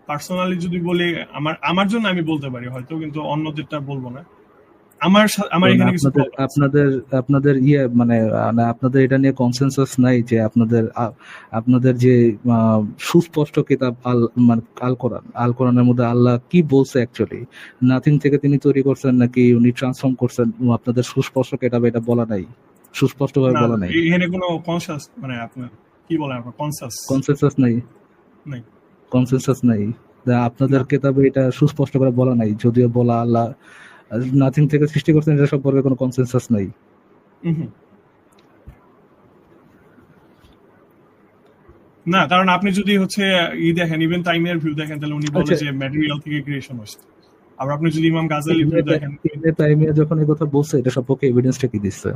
পার্সোনালি যদি বলি, আমার জন্য আমি বলতে পারি হয়তো, কিন্তু অন্যদেরটা বলবো না। আমার কারণ এখানে কিছু problem আছে। আপনাদের মানে আপনাদের এটা নিয়ে কনসেনসাস নাই যে আপনাদের যে সুস্পষ্ট কিতাব মানে আল কোরআনের মধ্যে আল্লাহ কি বলছে অ্যাকচুয়ালি, নাথিং থেকে তিনি তৈরি করছেন নাকি উনি ট্রান্সফর্ম করছেন, আপনাদের সুস্পষ্ট কিতাবে এটা বলা নাই, সুস্পষ্ট ভাবে না, বলা নাই, এখানে কোনো কনসাস মানে আপনার কি বলেন, আপনার কনসেনসাস নাই, নাই। কনসেনসাস নাই। আপনাদের কিতাবে এটা সুস্পষ্ট করে বলা নাই, যদিও বলা আল্লাহ নাথিং থেকে সৃষ্টি করছেন এটা সম্পর্কে কোনো কনসেনসাস নাই। না, কারণ আপনি যদি হচ্ছে দেখেন, ইভেন তাইমিয়ার ভিউ দেখেন, তাহলে উনি বলে আচ্ছা। যে ম্যাটেরিয়াল থেকে ক্রিয়েশন হয়েছে। আবার আপনি যদি ইমাম গাজালি ভিউ দেখেন, ইবনে তাইমিয়া যখন এই কথা বলছে এটা সম্পর্কে এভিডেন্সটা কি দিচ্ছে?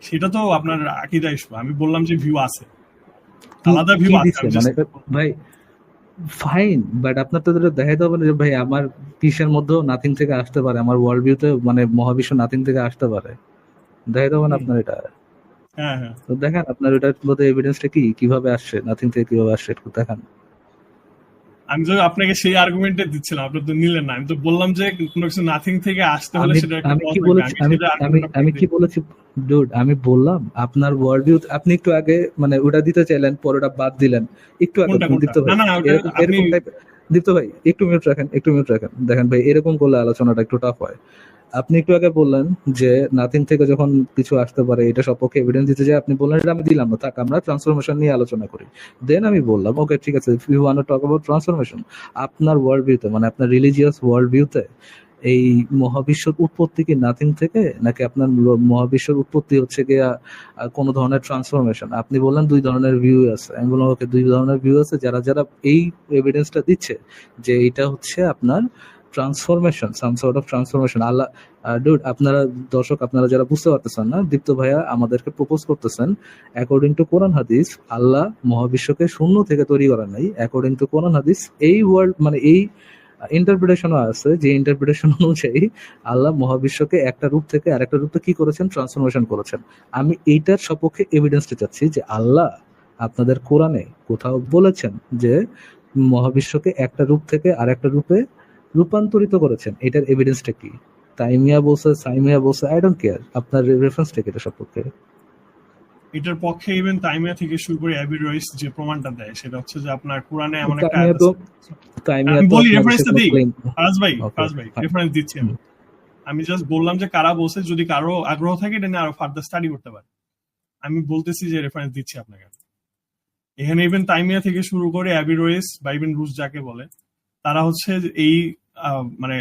সেটা তো আপনার আকীদা ইস্যু। আমি বললাম যে ভিউ আছে, আলাদা ভিউ কি আছে। দিচ্ছে মানে ভাই ফাইন, বাট আপনার তো এটা দেখাইতে হবে না যে ভাই আমার কিসের মধ্যেও নাথিং থেকে আসতে পারে, আমার ওয়ার্ল্ড ভিউতে মানে মহাবিশ্ব নাথিং থেকে আসতে পারে, দেখাইতে হবে না আপনার এটা। হ্যাঁ হ্যাঁ, তো দেখেন আপনার এটার মধ্যে এভিডেন্সটা কি, কিভাবে আসছে, নাথিং থেকে কিভাবে আসছে একটু দেখান। আমি তো আপনাকে সেই আর্গুমেন্টে দিচ্ছিলাম, আপনি তো নিলেন না। আমি তো বললাম যে কোনো কিছু নাথিং থেকে আসতে হলে সেটা একটা আমি কি বলেছি, আমি কি বলেছি ডুড, আমি বললাম আপনার ওয়ার্ল্ড ভিউ, আপনি একটু আগে মানে ওটা দিতে চাইলেন, পরে ওটা বাদ দিলেন একটু আগে। দীপ্ত ভাই এরকম টাইপ, দীপ্ত ভাই একটু মিউট রাখেন, দেখেন ভাই এরকম করলে আলোচনাটা একটু টাফ হয়। আপনি একটু আগে বললেন যে নাথিং থেকে যখন কিছু আসতে পারে এটা সপক্ষে এভিডেন্স দিতে যায়, আপনি বললেন এটা আমি দিলাম না, থাক আমরা ট্রান্সফরমেশন নিয়ে আলোচনা করি। দেন আমি বললাম ওকে ঠিক আছে, if you want to talk about transformation, আপনার ওয়ার্ল্ড ভিউতে মানে আপনার রিলিজিয়াস ওয়ার্ল্ড ভিউতে এই মহাবিশ্বের উৎপত্তি কি নাথিং থেকে, নাকি আপনার মহাবিশ্বের উৎপত্তি হচ্ছে গিয়া কোন ধরনের ট্রান্সফরমেশন? আপনি বললেন দুই ধরনের ভিউ আছে। আমি বললাম ওকে, দুই ধরনের ভিউ আছে, যারা যারা এই এভিডেন্সটা দিচ্ছে যে এটা হচ্ছে আপনার transformation, some sort of transformation. Allah dude, আপনারা দর্শক আপনারা যারা বুঝতে পারতেছেন না, দীপ্ত ভাইয়া আমাদেরকে প্রপোজ করতেছেন অ্যাকর্ডিং টু কোরআন হাদিস আল্লাহ মহাবিশ্বকে শূন্য থেকে তৈরি করেন নাই। অ্যাকর্ডিং টু কোরআন হাদিস এই ওয়ার্ল্ড মানে এই ইন্টারপ্রিটেশনও আছে যে ইন্টারপ্রিটেশন অনুযায়ী আল্লাহ মহাবিশ্বকে একটা রূপ থেকে আরেকটা রূপে কি করেছেন, ট্রান্সফরমেশন করেছেন। আমি এইটার সপক্ষে এভিডেন্সটা চাচ্ছি যে আল্লাহ আপনাদের কোরআনে কোথাও বলেছেন যে মহাবিশ্বকে একটা রূপ থেকে আরেকটা রূপে রূপান্তরিত করেছেন, এটার এভিডেন্সটা কি? তাইমিয়া বলছে, সাইমিয়া বলছে, আই ডোন্ট কেয়ার, আপনার রেফারেন্সটা কি এটা সম্পর্কে? এটার পক্ষে ইভেন তাইমিয়া থেকে শুরু করে অ্যাবিরয়েস যে প্রমাণটা দেয় সেটা হচ্ছে যে আপনার কোরআনে এমন একটা আয়াত আছে। আমি বলি রেফারেন্সটা দিই ফারাজ ভাই, রেফারেন্স দিচ্ছি আমি। আমি জাস্ট বললাম যে কারা বলছে, যদি কারো আগ্রহ থাকে এটা নিয়ে আরো ফার্দার স্টাডি করতে পারে। আমি বলতেছি যে রেফারেন্স দিচ্ছি আপনাকে। এখানে ইভেন তাইমিয়া থেকে শুরু করে অ্যাবিরয়েস বা ইভেন রুশ যাকে বলে, তারা হচ্ছে এই মানে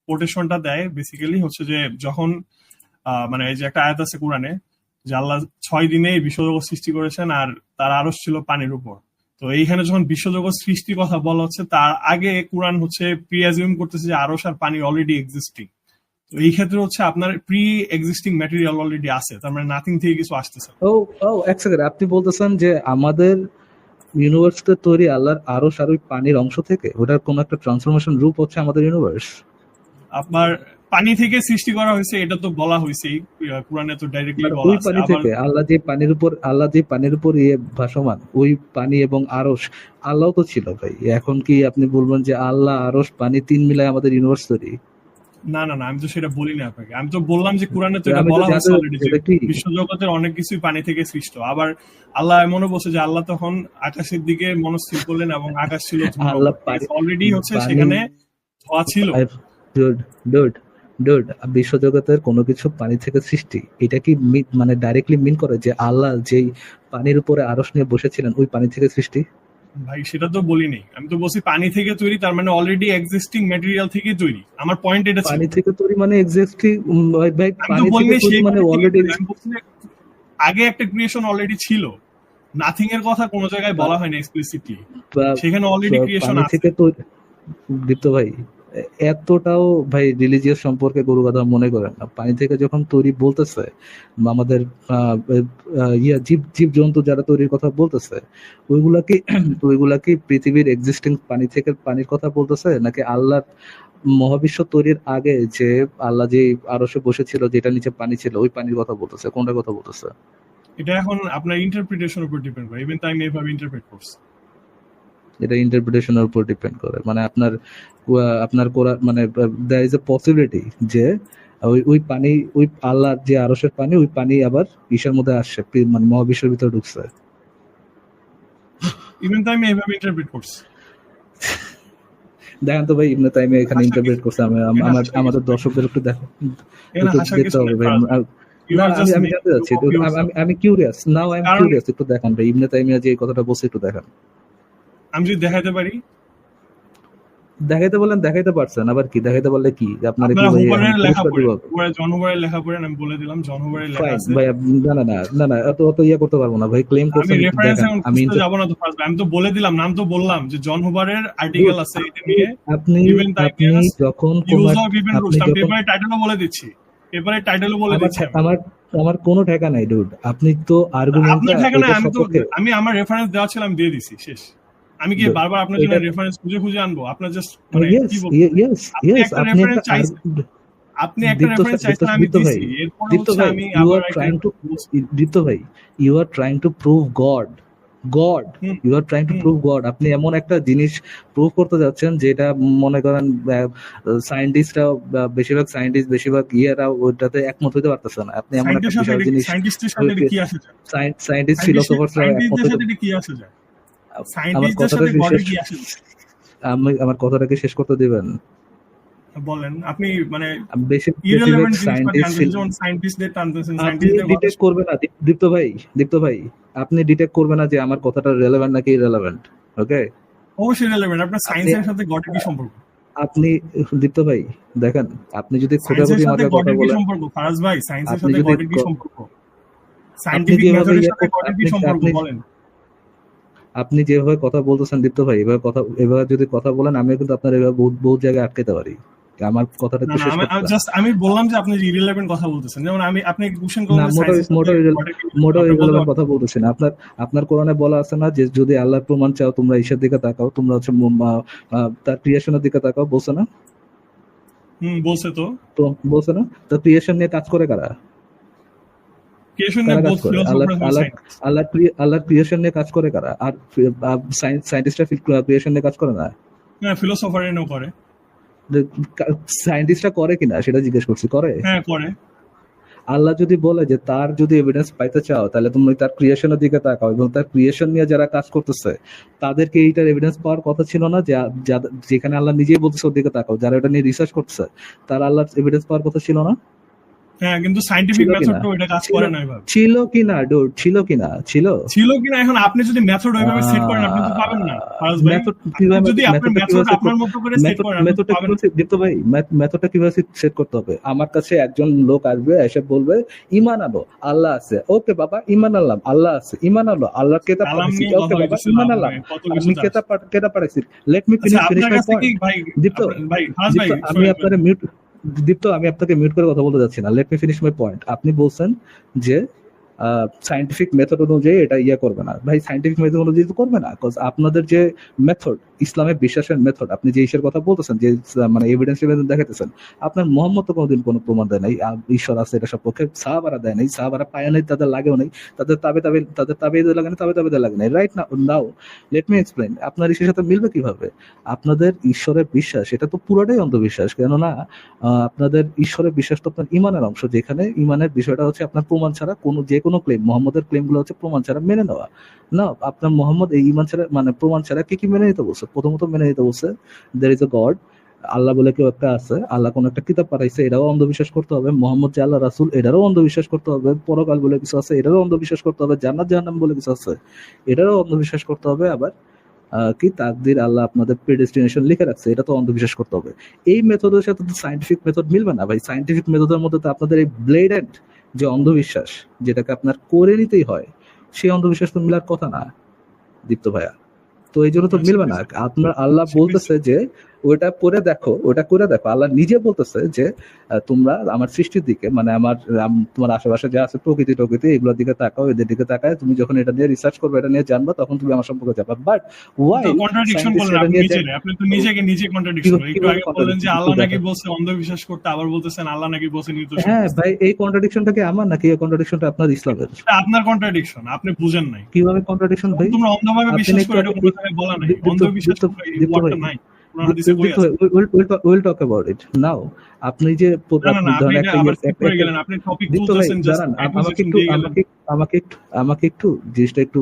কোটেশনটা দেয় বেসিক্যালি হচ্ছে যে যখন মানে এই যে একটা আয়াত আছে কোরআনে যে আল্লাহ 6 দিনে বিশ্বজগৎ সৃষ্টি করেছেন আর তার আরশ ছিল পানির উপর। তো এইখানে যখন বিশ্বজগৎ সৃষ্টির কথা বলা হচ্ছে তার আগে কোরআন হচ্ছে প্রি-অ্যাজিউম করতেছে যে আরশ আর পানি অলরেডি এক্সিস্টিং। তো এই ক্ষেত্রে হচ্ছে আপনার প্রি এক্সিস্টিং ম্যাটেরিয়াল অলরেডি আছে, তার মানে নাথিং থেকে কিছু আসতেছে। এক সেকেন্ড, আপনি বলতেছেন যে আমাদের ইউনিভার্সটা তৈরি আল্লাহর আরশ আর ওই পানির অংশ থেকে, ওটার কোন একটা ট্রান্সফরমেশন রূপ হচ্ছে আমাদের ইউনিভার্স? আপনার পানি থেকে সৃষ্টি করা হয়েছে এটা তো বলা হয়েছে কোরআনে, তো ডাইরেক্টলি বলা ওই আছে। পানি থেকে আল্লাহ যে পানির উপর ভাসমান ওই পানি এবং আরশ, আল্লাহ তো ছিল ভাই। এখন কি আপনি বলবেন যে আল্লাহ আরশ পানি তিন মিলায় আমাদের ইউনিভার্স তৈরি? না না না, আমি তো সেটা বলিনি আপনাকে। আমি তো বললাম যে কোরআনে তো এটা বলা হয়েছে অলরেডি যে বিশ্বজগতের অনেক কিছুই পানি থেকে সৃষ্ট। আবার আল্লাহ এমনও বলছে যে আল্লাহ তখন আকাশের দিকে মনস্থির করলেন এবং আকাশ ছিল অলরেডি হচ্ছে সেখানে ধোঁয়া ছিল। ডুড, বিশ্বজগতের কোনো কিছু পানি থেকে সৃষ্টি, এটা কি মানে ডাইরেক্টলি মিন করে যে আল্লাহ যেই পানির উপরে আরশ নিয়ে বসেছিলেন ওই পানি থেকে সৃষ্টি? ভাই সেটা তো বলিনি, আমি তো বলছি পানি থেকে তৈরি, তার মানে অলরেডি এক্সিস্টিং ম্যাটেরিয়াল থেকে তৈরি। আমার পয়েন্ট এটা ছিল পানি থেকে তৈরি মানে এক্সিস্টিং, ভাই পানি থেকে তৈরি মানে অলরেডি আগে একটা ক্রিয়েশন অলরেডি ছিল। নাথিং এর কথা কোনো জায়গায় বলা হয় না এক্সপ্লিসিটলি, সেখানে অলরেডি ক্রিয়েশন আছে। দীপ্ত ভাই এতটাও ভাই রিলিজিয়াস সম্পর্কে গরু গাধা মনে করেন না। পানি থেকে যখন তৈরি বলতেছে, বা আমাদের জীব জীব জন্তু যারা তৈরির কথা বলতেছে, ওইগুলা কি ওইগুলা কি পৃথিবীর এক্সিস্টিং পানি থেকে পানির কথা বলতেছে, নাকি আল্লাহর মহাবিশ্ব তৈরির আগে যে আল্লাহ যে আরশে বসেছিল, যেটা নিচে পানি ছিল, ওই পানির কথা বলতেছে? কোনটা কথা বলতেছে? এটা এখন আপনার ইন্টারপ্রিটেশনের উপর ডিপেন্ড করে। ইভেন তাই আমি এভাবে ইন্টারপ্রেট করছি। এটা ইন্টারপ্রিটেশনের উপর ডিপেন্ড করে, মানে আপনার কোরআন মানে দেয়ার ইজ এ পসিবিলিটি যে ওই ওই পানি, ওই আল্লাহর যে আরশের পানি, ওই পানি আবার ইসের মধ্যে আসছে, মানে মহাবিশ্বের ভিতরে ঢুকছে। ইভেন তাই আমি এভাবে ইন্টারপ্রেট করছি। দেখেন তো ভাই, ইবনে তাইমিয়া এখানে হাসার ইন্টারপ্রেট কিছু করছে। এখানে আমার হাসার আমাদের কিছু নেই। দর্শকদের একটু দেখো, এখানে একটু হাসার দেখতে কিছু হবে নেই ভাই। ফারাজ ভাই। ইউ না আর না, জাস্ট আমি জানতে মেকিং চাচ্ছি, অফ ইয়োরসেলফ। আমি কিউরিয়াস, নাও আই এম কারণ কিউরিয়াস, একটু দেখান ভাই ইবনে তাইমিয়া যে এই কথাটা বলছে, একটু দেখান। আমি যদি দেখাতে পারি, দেখাইতে বলেন, দেখাইতে পারছেন, আবার কি দেখাইতে পারলে কি আপনারা কি আপনারা ভাই এখন হুবারের লেখা পুরস্কার দিব? পড়েন, জন হুবারের লেখা পড়েন। আমি বলে দিলাম জন হুবারের লেখা ফাইন আছে। ভাই, না না না না না, অত অত ইয়ে করতে পারবো না ভাই, ক্লেম আমি করছেন রেফারেন্স দেখান। এখন আমি খুঁজতে যাবো না তো ফারাজ ভাই। আমি তো বলে দিলাম, নাম তো বললাম যে জন হুবারের আর্টিকেল আছে এটা নিয়ে। আপনি ইভেন আপনি তাইমিয়াস যখন ইউজ কোন অফ ইভেন আপনি রুলস। আমি যখন পেপারের টাইটেলও বলে দিচ্ছি, পেপারের টাইটেলও বলে আমার দিচ্ছি আমি। আমার আমার কোনো ঠেকা নাই ডুড, আপনি তো আর্গুমেন্টটা আপনার ঠিকানা এটার আমি তো সপক্ষে। আমি আমার রেফারেন্স দেওয়া ছিল, আমি দিয়ে দিছি, শেষ। আমি কি Dude, বারবার আপনার জন্য এটা রেফারেন্স খুঁজে খুঁজে আনবো? আপনার জাস্ট মানে ইয়েস কি বলবো, ইয়েস আপনি ইয়েস, একটা আপনি রেফারেন্স একটা চাইছেন, আপনি একটা দীপ্ত রেফারেন্স চাইছেন, আমি দীপ্ত ভাই, দিছি। এরপরে দীপ্ত হচ্ছে ভাই, আমি ইউ আবার আর একটা ট্রাইং টু, reference বলছি। দীপ্ত ভাই, you are trying to prove God, God, hmm you are trying to hmm prove God. আপনি এমন একটা জিনিস প্রুভ করতে যাচ্ছেন যেটা মনে করেন সায়েন্টিস্টরা, বেশিরভাগ সায়েন্টিস্ট, বেশিরভাগ ইয়েরা ওইটাতে একমত হইতে পারতেছে না। আপনি এমন একটা বিশাল জিনিস, সায়েন্টিস্টের সাথে এটা কি আসে যায়? সায়েন্টিস্ট ফিলোসফাররা একমত সায়েন্টিস্টদের হইতে। সাথে এটা কি আসে যায়? আমার সায়েন্টিস্টদের কথাটা সাথে কি গডের শেষ, কি আসে যায়? আমার কথাটাকে শেষ করতে দিবেন? বলেন। আপনি মানে বেশিরভাগ ইররিলেভেন্ট জিনিসপাতি সায়েন্টিস্ট, আনতেছেন, যেমন সায়েন্টিস্টদের টানতেছেন, আপনি সায়েন্টিস্টদের কথা ডিটেক্ট করবেন না দীপ্ত ভাই, দীপ্ত ভাই, আপনি ডিটেক্ট করবেন না যে আমার কথাটা রেলেভেন্ট নাকি ইররেলেভেন্ট। ওকে, অবশ্যই রিলেভেন্ট। আপনার আপনি সায়েন্সের সাথে গডের কি সম্পর্ক? আপনি দীপ্ত ভাই দেখেন, আপনি যদি সায়েন্সের খোঁজাখুঁজি সাথে মার্কা কথা গডের কি বলেন, সম্পর্ক ফারাজ ভাই? সায়েন্সের আপনি সাথে যদি গডের কি সম্পর্ক? আপনি সায়েন্টিফিক যেভাবে মেথডের সাথে গডের কি সম্পর্ক আপনি বলেন? আপনি যেভাবে কথা বলতেছেন দীপ্ত ভাই, এভাবে যদি কথা বলেন, আমিও কিন্তু আপনার এভাবে বহুত বহুত জায়গায় আটকাতে পারি। আমার কথাটা না একটু না, শেষ আমি করতে দেন। জাস্ট আমি বললাম যে আপনি ইররিলেভেন্ট কথা বলতেছেন। যেমন আপনি কোশ্চেন করলেন না, যে মোটো সায়েন্সের সাথে মোটো গডের কি সম্পর্ক? মোটো আপনি বলতে ইররেলেভেন্ট পারবেন? কথা বলতেছি না। আপনার কোরআনে বলা আছে না যে যদি আল্লাহর প্রমাণ চাও তোমরা ঈশ্বর দিকে তাকাও, তোমরা হচ্ছে তার ক্রিয়েশনের দিকে তাকাও, বলছে না? বলছে তো। তো বলছে না, তো ক্রিয়েশন নিয়ে কাজ করে কারা? ক্রিয়েশন নিয়ে কারা কাজ বোথ করে? ফিলোসোফার এবং সায়েন্টিস্ট। আল্লাহর ক্রিয়েশন নিয়ে কাজ করে কারা? আর সায়েন্টিস্টরা ক্রিয়েশন নিয়ে কাজ করে না? হ্যাঁ, ফিলোসোফার এনেও করে। সায়েন্টিস্টরা করে কিনা সেটা জিজ্ঞেস করছি, করে? হ্যাঁ, করে। আল্লাহ যদি বলে যে তার যদি এভিডেন্স পাইতে চাও, তাহলে তুমি তার ক্রিয়েশনের দিকে তাকাও, এবং তার ক্রিয়েশন নিয়ে যারা কাজ করতেছে তাদেরকে এইটার এভিডেন্স পাওয়ার কথা ছিল না? যে যেখানে আল্লাহ নিজেই বলতেছে ওর দিকে তাকাও, যারা এটা নিয়ে রিসার্চ করতেছে তার আল্লাহর এভিডেন্স পাওয়ার কথা ছিল না? হ্যাঁ, কিন্তু সায়েন্টিফিক ছিল কিনা? মেথড তো এটা কাজ ছিল করে না এভাবে। ছিল কিনা ডুড, ছিল কিনা? ছিল। ছিল কিনা এখন আপনি যদি মেথড ওইভাবে সেট করেন, আপনি তো পাবেন না ফারাজ ভাই। মেথড আপনি কিভাবে, যদি আপনার মেথডটা মেথড কিভাবে আপনার মতো করে সেট করেন, আপনি তো মেথডটা পাবেন না। কিভাবে দীপ্ত ভাই, মেথডটা কিভাবে সেট করতে হবে? আমার কাছে একজন লোক আসবে, এসে বলবে ইমান আলো আল্লাহ আছে, ওকে বাবা ইমান আনলাম, আল্লাহ আছে, ইমান আলো, আল্লাহর কেতাব সালাম পাঠাইছি, নিয়ে ওকে কথা বাবা হইতেছিল ইমান আনলাম, কত কিছু আমি জানছি। কেতাব পাঠাইছি, লেট মি আচ্ছা, ফিনিশ আপনার মাই কাছে কি পয়েন্ট। ভাই, দীপ্ত ভাই ফারাজ ভাই, দীপ্ত আমি আপনাকে মিউট, দীপ্ত আমি আপনাকে মিউট করে কথা বলতে যাচ্ছি না, let me finish my point. আপনি বলছেন যে সায়েন্টিফিক মেথড অনুযায়ী এটা ইয়ে করবে না। ভাই সায়েন্টিফিক মেথড অনুযায়ী তো করবে না, বিকজ আপনাদের যে মেথড, ইসলামের বিশ্বাসের মেথড, আপনি যে ঈশ্বরের কথা বলতেছেন, যে মানে এভিডেন্স দেখাতেছেন, আপনার মোহাম্মদ তো কোনোদিন কোনো প্রমাণ দেয় নাই ঈশ্বর আছে এটা সপক্ষে। সাহাবারা দেয় নাই, সাহাবারা পায় নাই, তাদের লাগেও নাই, তাদের তাবে লাগে না, তাবে লাগে নাই। Right now let me explain, আপনার ঈশ্বরের সাথে মিলবে কিভাবে? আপনাদের ঈশ্বরের বিশ্বাস এটা তো পুরোটাই অন্ধবিশ্বাস, কেননা আপনাদের ঈশ্বরের বিশ্বাস তো আপনার ইমানের অংশ, যেখানে ইমানের বিষয়টা হচ্ছে আপনার প্রমাণ ছাড়া যে কোনো ক্লেম, মোহাম্মদের ক্লেম গুলো হচ্ছে প্রমাণ ছাড়া মেনে নেওয়া। না, আপনার মোহাম্মদ এই ইমান ছাড়া মানে প্রমাণ ছাড়া কি মেনে নিতে বলছে? প্রথমত মেনে নিতে বলছে দেয়ার ইজ এ গড, আল্লাহ বলে কেউ একটা আছে, আল্লাহ কোন একটা কিতাব পাঠাইছে, এটাও অন্ধবিশ্বাস করতে হবে। মোহাম্মদ যে আল্লাহ রাসূল, এটারও অন্ধবিশ্বাস করতে হবে। পরকাল বলে কিছু আছে, এটারও অন্ধবিশ্বাস করতে হবে। জান্নাত জাহান্নাম বলে কিছু আছে, এটারও অন্ধবিশ্বাস করতে হবে। আবার কি তাকদির, আল্লাহ আপনাদের প্রেডিস্টিনেশন লিখে রাখছে, এটা তো অন্ধবিশ্বাস করতে হবে। এই মেথডের সাথে তো সায়েন্টিফিক মেথড মিলবে না ভাই। সায়েন্টিফিক মেথডের মধ্যে তো আপনাদের এই ব্লেডেড যে অন্ধবিশ্বাস, যেটাকে আপনার করে নিতেই হয়, সেই অন্ধবিশ্বাস তো মিলার কথা না দীপ্ত ভাইয়া। তো এই জন্য তো মিলবে না। আপনার আল্লাহ বলতেছে যে ওটা পড়ে দেখো, ওটা করে দেখো, আল্লাহ নিজে বলতেছে যে তোমরা আমার সৃষ্টির দিকে, মানে আমার তোমার আশেপাশে যা আছে প্রকৃতি টকৃতি এগুলোর দিকে তাকাও, এদের দিকে তাকায় তুমি যখন এটা নিয়ে রিসার্চ করবে, এটা নিয়ে জানবা, তখন তুমি আমার সম্পর্কে জানবা। বাট ওয়াই কন্ট্রাডিকশন বলেন আপনি নিজেরে, আপনি তো নিজেকে নিজে কন্ট্রাডিকশন। একটু আগে বললেন যে আল্লাহ নাকি বলছে অন্ধবিশ্বাস করতে, আবার বলতেছেন আল্লাহ নাকি বলছে নির্দোষ। হ্যাঁ ভাই, এই কন্ট্রাডিকশনটা কি আমার নাকি এই কন্ট্রাডিকশনটা আপনার ইসলামের? এটা আপনার কন্ট্রাডিকশন, আপনি বুঝেন নাই। কিভাবে কন্ট্রাডিকশন ভাই? তোমরা অন্ধভাবে আপনি বিশ্বাস একটু করে, এটা কোনো জায়গায় বলা নাই। অন্ধবিশ্বাস এই ওয়ার্ডটা নাই কোরআন হাদিসে কই আছে? we'll talk about it now. আপনি যে না না আপনি এটা আবার স্কিপ করে গেলেন, আপনি টপিক তুলতেছেন জাস্ট আমাকে একটু জিনিসটা একটু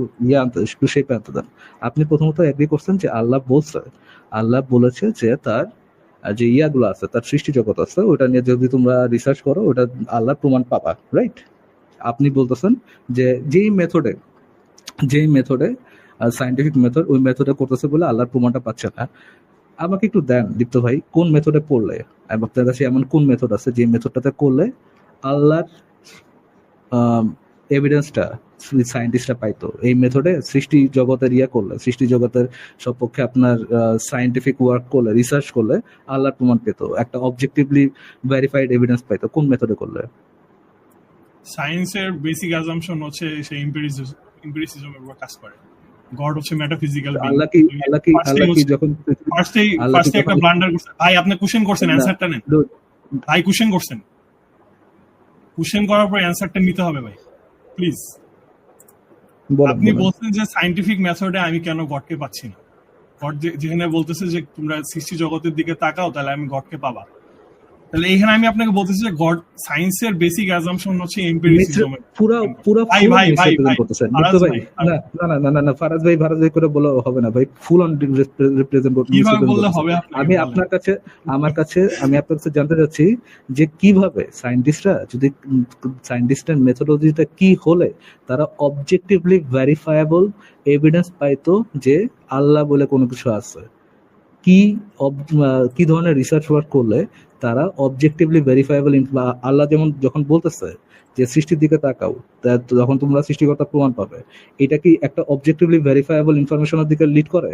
একটু শেপে আনতে দেন। আপনি প্রথমত এগ্রি করছেন যে আল্লাহ বলেছে যে তার যে ইয়াগুলো আছে, তার সৃষ্টি জগৎ আছে, ওটা নিয়ে যদি তোমরা রিসার্চ করো ওটা আল্লাহর প্রমাণ পাবা, রাইট? আপনি বলতেছেন যে যেই মেথডে সায়েন্টিফিক মেথড, ওই মেথডে করতেছে বলে আল্লাহর প্রমাণটা পাচ্ছে না। আমাকে একটু দেন দীপ্ত ভাই, কোন মেথডে পড়লে, আপনার কাছে এমন কোন মেথড আছে যে মেথডটাতে করলে আল্লাহর এভিডেন্সটা সায়েন্টিস্টরা পাইতো? এই মেথডে সৃষ্টি জগতের করলে, সৃষ্টি জগতের সপক্ষে আপনার সায়েন্টিফিক ওয়ার্ক করলে, রিসার্চ করলে আল্লাহর প্রমাণ পেতো, একটা অবজেক্টিভলি ভেরিফাইড এভিডেন্স পাইতো, কোন মেথডে করলে? সায়েন্সের বেসিক অ্যাজাম্পশন হচ্ছে সে এমপিরিসিজমের উপর কাজ করে। গড হচ্ছে মেটাফিজিক্যাল বিং। আল্লাহ কি যখন ফার্স্টে একটা ব্লান্ডার করছেন ভাই, আপনি কোশ্চেন করছেন, অ্যানসারটা নেন ভাই। কোশ্চেন করছেন, কোশ্চেন করার পর অ্যানসারটা নিতে হবে ভাই, প্লিজ। আপনি বলছেন যে সায়েন্টিফিক মেথডে আমি কেন গডকে পাচ্ছি না। গড যেখানে বলতেছে যে তোমরা সৃষ্টি জগতের দিকে তাকাও তাহলে আমি গডকে পাবা, তাহলে এখানে আমি আপনাকে বলতেছি যে গড সায়েন্সের বেসিক অ্যাজাম্পশন হচ্ছে এমপিরিসিজম। পুরো করতেছেন ভাই। না ফারাজ ভাই করে বলা হবে না ভাই, ফুল অন রিপ্রেজেন্ট করতে। আমি আপনার কাছে জানতে চাচ্ছি যে কিভাবে সায়েন্টিস্টের মেথোডলজিটা কি হলে তারা অবজেক্টিভলি ভেরিফায়েবল এভিডেন্স পাইতো যে আল্লাহ বলে কোনো কিছু আছে। কি ধরনের রিসার্চ ওয়ার্ক করলে তারা অবজেক্টিভলি ভেরিফায়েবল, আল্লাহ যেমন যখন বলতেছে যে সৃষ্টির দিকে তাকাও, যখন তোমরা সৃষ্টিকর্তার প্রমাণ পাবে, এটা কি একটা অবজেক্টিভলি ভেরিফায়েবল ইনফরমেশনের দিকে লিড করে?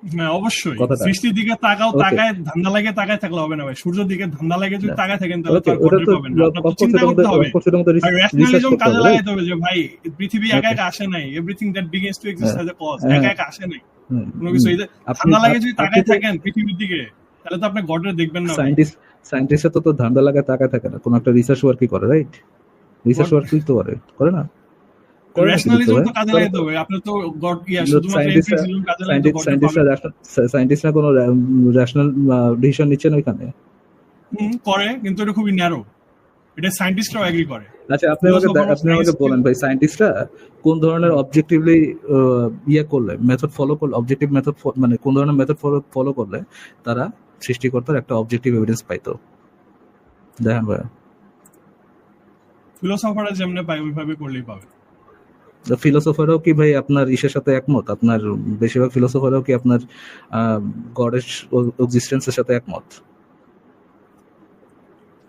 হ্যাঁ অবশ্যই। সৃষ্টির দিকে তাকাও, তাকায় ধান্দা লাগে তাকায় থাকলে হবে না ভাই। সূর্যের দিকে ধান্দা লাগে যদি তাকায় থাকেন তাহলে তো আর পাবেন না। আপনাকে চিন্তা করতে হবে, র্যাশনালিজম কাজে লাগাইতে হবে যে ভাই পৃথিবী একা একা আসে নাই, everything that begins to exist has a cause. একা একা আসে নাই কোনো কিছু। এই যে ধান্দা লাগে যদি তাকায় থাকেন পৃথিবীর দিকে, তাহলে তো আপনি গডরে দেখবেন না। সায়েন্টিস্টরা তো ধান্দা লাগায় তাকায় থাকে না, কোন একটা রিসার্চ ওয়ার্কই করে, রাইট? রিসার্চ ওয়ার্ক তো করে না? র্যাশনালিজম তো কাজে লাগাইতে হবে। আপনি তো গড শুধুমাত্র এমপিরিসিজম কাজে লাগাইতে সায়েন্টিস্টরা কোনো রেশনাল ডিসিশন নিচ্ছে না ওইখানে করে, কিন্তু এটা খুবই ন্যারো। এটা সায়েন্টিস্টরাও এগ্রি করে। আচ্ছা আপনি আমাকে বলেন ভাই, সায়েন্টিস্টরা কোন ধরনের অবজেক্টিভলি করলে, মেথড ফলো করলে, অবজেক্টিভ মেথড মানে কোন ধরনের মেথড ফলো করলে তারা সৃষ্টিকর্তার একটা অবজেক্টিভ এভিডেন্স পাইতো? দেখেন ভাই, ফিলোসফাররা যেমনে পায় ওইভাবে করলেই পাবে। ফিলোসফারও কি ভাই আপনার ইসের সাথে একমত? আপনার বেশিরভাগ ফিলোসফারও কি আপনার গডের এক্সিস্টেন্সের সাথে একমত?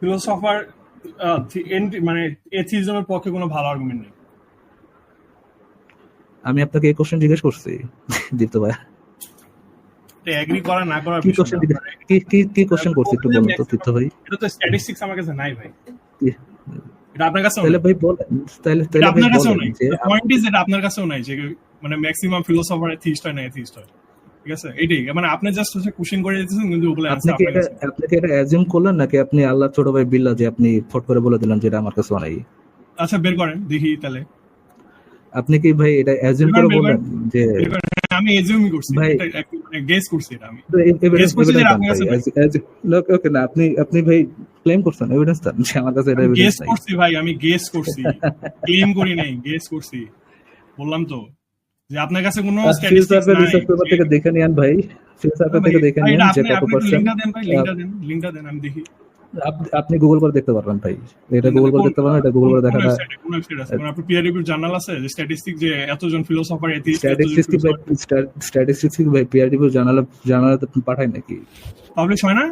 ফিলোসফার মানে এথিজমের পক্ষে কোনো ভালো আর্গুমেন্ট নেই। আমি আপনাকে এই কোশ্চেন জিজ্ঞেস করছি দীপ্ত ভাই, এটা এগ্রি করা না করার কি কোশ্চেন করছি একটু বলুন তো দীপ্ত ভাই। এটা তো স্ট্যাটিস্টিক্স আমার কাছে নাই ভাই। এটা আপনার কাছেও তাহলে ভাই বলেন, তাহলে আপনার কাছেও নাই। পয়েন্ট ইজ এটা আপনার কাছেও নাই যে মানে ম্যাক্সিমাম ফিলোসফার এথিস্ট হয় না এথিস্ট হয়, ঠিক আছে? এটাই মানে আপনি জাস্ট হচ্ছে কোশ্চেন করে দিতেছেন, কিন্তু ওগুলো আনসার আপনার কাছে। আপনি কি এটা অ্যাজিউম করলেন নাকি আপনি আল্লাহ ছোট ভাই বিল্লাহ যে আপনি ফট করে বলে দিলেন যে এটা আমার কাছে নাই? আচ্ছা বের করেন দেখি তাহলে। আপনি কি ভাই এটা অ্যাজিউম করে বললেন যে আমি অ্যাজিউমই করছি, এটা মানে গেস করছি, এটা আমি গেস করছি যে আপনার কাছে ওকে না, আপনি ভাই ক্লেম করছেন এভিডেন্স দেন যে আমার কাছে এটা এভিডেন্স নাই। গেস করছি ভাই, আমি গেস করছি, ক্লেম করি নাই, গেস করছি। বললাম তো যে আপনার কাছে কোনো স্ট্যাটিস্টিক্স নাই। রিসার্চ পেপার থেকে দেখে নিন ভাই, ফিলোসফার থেকে দেখে নিন যে কত পার্সেন্ট। লিংকটা দেন ভাই, লিংকটা দেন আমি দেখি। আপনি গুগল করে দেখতে পারবেন ভাই, এটা গুগল করে দেখতে পারবেন, এটা গুগল করে দেখাটা। কোন ওয়েবসাইট আছে? মানে আপনি পিয়ার রিভিউ জার্নাল আছে যে স্ট্যাটিস্টিক যে এতজন ফিলোসফার এথিস্ট, স্ট্যাটিস্টিক্স ভাই পিয়ার রিভিউ জার্নালে পাঠায় নাকি? পাবলিশ হয় না?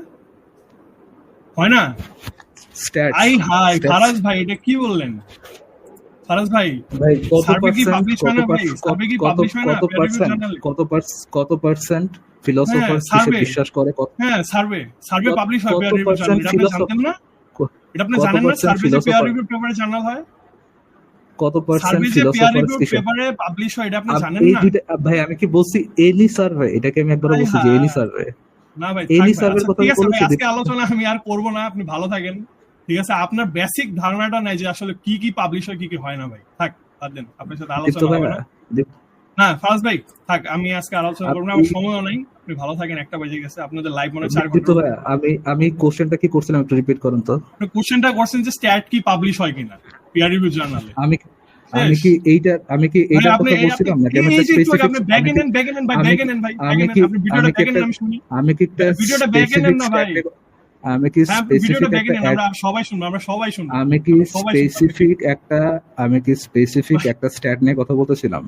হয় না? স্ট্যাটস হাই ফারাজ ভাই এটা কি বললেন? ফারাজ ভাই, ভাই কত সার্ভে কি পার্সেন্ট পাবলিশ হয় না ভাই? সার্ভে কি পাবলিশ হয় না peer review journal এ? কত পার্সেন্ট হ্যাঁ, ফিলোসোফার কিসে সার্ভে। বিশ্বাস করে, হ্যাঁ, সার্ভে কত পাবলিশ হয় কত peer review journal, পার্সেন্ট এটা আপনি জানতেন না? এটা আপনি কত জানেন না? পার্সেন্ট সার্ভে যে peer ফিলোসোফার review পেপারে জার্নাল হয়? কত পার্সেন্ট সার্ভে যে peer ফিলোসোফার review কিসে পেপারে পাবলিশ হয়, এটা আপনি জানেন এই না? দুইটা ভাই আমি কি বলছি এনি সার্ভে, এটাকে আমি একবার হায় বলছি যে এনি হায়। সার্ভে, না ভাই, এনি থাক ভাই। সার্ভের আচ্ছা কথা ঠিক আমি আছে ভাই, বলেছি। আজকে আলোচনা আমি আর করব না, আপনি ভালো থাকেন। ঠিক আছে, আপনার বেসিক ধারণাটা নাই যে আসলে কি কি পাবলিশ হয়, কি কি হয় না ভাই। থাক, বাদ দেন, আপনার সাথে দীপ্ত আলোচনা ভাই হবে না। না ফারাজ ভাই, থাক, আমি আজকে আর আলোচনা করব না, আমার সময়ও নাই। আপনি ভালো থাকেন, 1টা বেজে গেছে, আপনাদের লাইভ মনে হয় 4 দীপ্ত ঘন্টা। ভাই আমি কোশ্চেনটা কি করছিলাম একটু রিপিট করুন তো। আপনি কোশ্চেনটা করছেন যে স্ট্যাট কি পাবলিশ হয় কিনা পিয়ার রিভিউ জার্নালে। আমি কি এইটার কথা বলছিলাম নাকি আমি একটা স্পেসিফিক আপনি ব্যাগেন ভাই, ব্যাগেন ভাই, আপনি ভিডিওটা ব্যাগেন আমি শুনি। আমি কি একটা ভিডিওটা ব্যাগেন স্পেসিফিক না ভাই। আমি কি হ্যাঁ, ভিডিওটা স্পেসিফিক ব্যাগেন একটা আমরা সবাই শুনবো, আমি কি স্পেসিফিক একটা স্ট্যাট নিয়ে কথা বলতেছিলাম।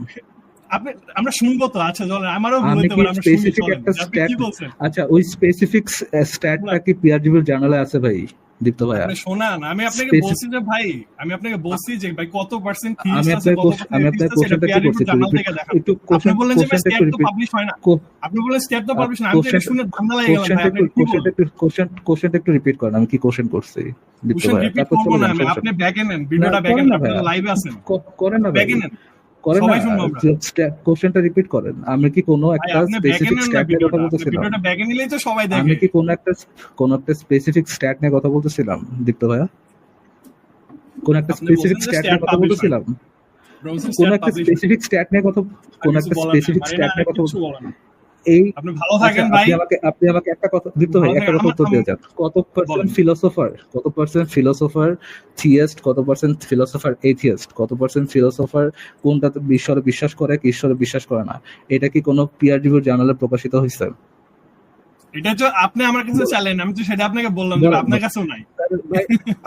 আপনি আমরা শুনবো তো। আচ্ছা চলেন, আমারও ভুল আমি হতে কি পারে, আমরা শুনি। স্পেসিফিক চলেন, একটা আপনি কি বলছেন? আচ্ছা ওই স্পেসিফিক স্ট্যাটটা কি পিয়ার রিভিউ জার্নালে আছে ভাই দীপ্ত ভাইয়া? আপনি শোনান, আমি আপনাকে বলছি যে ভাই, আমি আপনাকে বলছি যে ভাই কত পার্সেন্ট আমি থিওরি আছে, আপনার কত আমি আপনার কোশ্চেনটা কি করছি জার্নাল থেকে দেখান। একটু আপনি বললেন যে কোশ্চেনটা স্ট্যাট একটু তো রিপিট পাবলিশ হয় না। আপনি বললেন স্ট্যাট তো পাবলিশ না, আমি তো এটা শুনে ধান্দা লেগে গেলাম ভাই। আপনি কি বলছেন? কোশ্চেনটা একটু রিপিট করেন, আমি কি কোশ্চেন করছি দীপ্ত কোশ্চেন ভাইয়া? রিপিট তারপর করব চলে না যান, আমি, সমস্যা আপনি নেই। ব্যাগেন নেন, ভিডিওটা না, ব্যাগেন, করেন না আপনি ভাইয়া, লাইভে আছেন, করেন না ভাই, ব্যাগেন নেন, করেন না, সবাই শুনবো আমরা। কোশ্চেনটা রিপিট করেন। আমি কি কোনো ভাই একটা আপনি ব্যাগেন স্পেসিফিক নেন না স্ট্যাট নিয়ে কথা ভিডিওটা, আপনি বলতেছিলাম? ভিডিওটা ব্যাগেন নিলেই তো সবাই আমি দেখে। কি কোনো একটা স্পেসিফিক স্ট্যাট নিয়ে কথা বলতেছিলাম দীপ্ত ভাইয়া? কোন একটা আপনি স্পেসিফিক বলছেন যে স্ট্যাট স্ট্যাট নিয়ে কথা পাবলিশ হয়, বলতেছিলাম? ব্রাউজার কোন স্ট্যাট একটা পাবলিশ হয়। স্পেসিফিক স্ট্যাট নিয়ে কথা কোন কিছু একটা বলার নাই, স্পেসিফিক মানে স্ট্যাট না, নিয়ে কথা কিছু বলার নাই। এই আপনি ভালো আচ্ছা থাকেন ভাই। আপনি আমাকে একটা কথা দীপ্ত ভাই, ভালো একটা থাকেন। কথা উত্তর দিয়ে যান। কত পার্সেন্ট ফিলোসোফার থিয়েস্ট, কত পার্সেন্ট ফিলোসোফার এথিয়েস্ট, কত পার্সেন্ট ফিলোসোফার কোনটাতে ঈশ্বরে বিশ্বাস করে কি ঈশ্বরে বিশ্বাস করে না? এটা কি কোনো পিয়ার রিভিউ জার্নালে প্রকাশিত হয়েছে? এটা তো আপনি আমার কাছে চাইলেন, আমি তো সেটা আপনাকে বললাম যে আপনার কাছেও নাই। ভাই,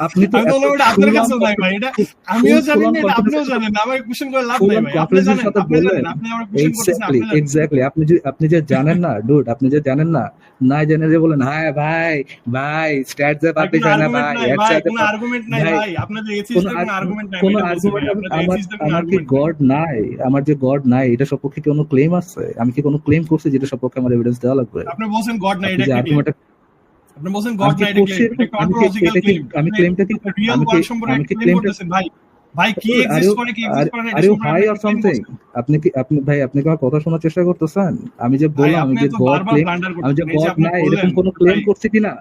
আপনি তো আমি বললাম এটা আপনার কাছেও নাই ভাই, এটা আমিও জানি না, এটা আপনিও জানেন না। আমার কোশ্চেন করে লাভ নাই ভাই, আপনি জানেন, আপনি আমার কোশ্চেন করেছেন, আপনি জানেন। এক্স্যাক্টলি আপনি যে জানেন না ডুড, আপনি যে জানেন না, না জেনে যে বলেন হ্যাঁ ভাই স্ট্যাট যে ভাই, আপনি কোনো জানেন আর্গুমেন্ট ভাই, নাই ভাই, কোনো আর্গুমেন্ট নাই ভাই, আপনাদের এথিস্টদের কোনো আর্গুমেন্ট নাই, কোনো এটা বলছি ভাই, আর্গুমেন্ট আপনাদের এথিস্টদের কোনো আমার কি আর্গুমেন্ট নাই। গড নাই? আমার যে গড নাই এটা সপক্ষে কি কোনো ক্লেম আছে? আমি কি কোনো ক্লেম করছি যেটা সপক্ষে আমার এভিডেন্স দেওয়া লাগবে? আপনি বলছেন গড নাই, আপনি এটা যে একটা ক্লেম। আর্গুমেন্টটা আপনি বলছেন গড নাই, এটা ক্লেম, এটা অন্টোলজিক্যাল ক্লেম। আমি ক্লেমটা কি রিয়েল ওয়ার্ল্ড সম্পর্কে একটা ক্লেম করতেছেন ভাই। ভাই কি এক্সিস্ট করে, কি এক্সিস্ট করে না, আর এটা ইউ সম্পর্কে হাই আপনি অর claim সামথিং? করছেন। আপনি কি আমার কথা শোনার চেষ্টা করতেছেন? আমি যে ভাই, বললাম আপনি আমি যে তো গড বারবার ক্লেম, ব্লান্ডার আমি যে করতেছেন। এই যে গড আপনি নাই বললেন এরকম কোনো ক্লেম ভাই, করছি কিনা?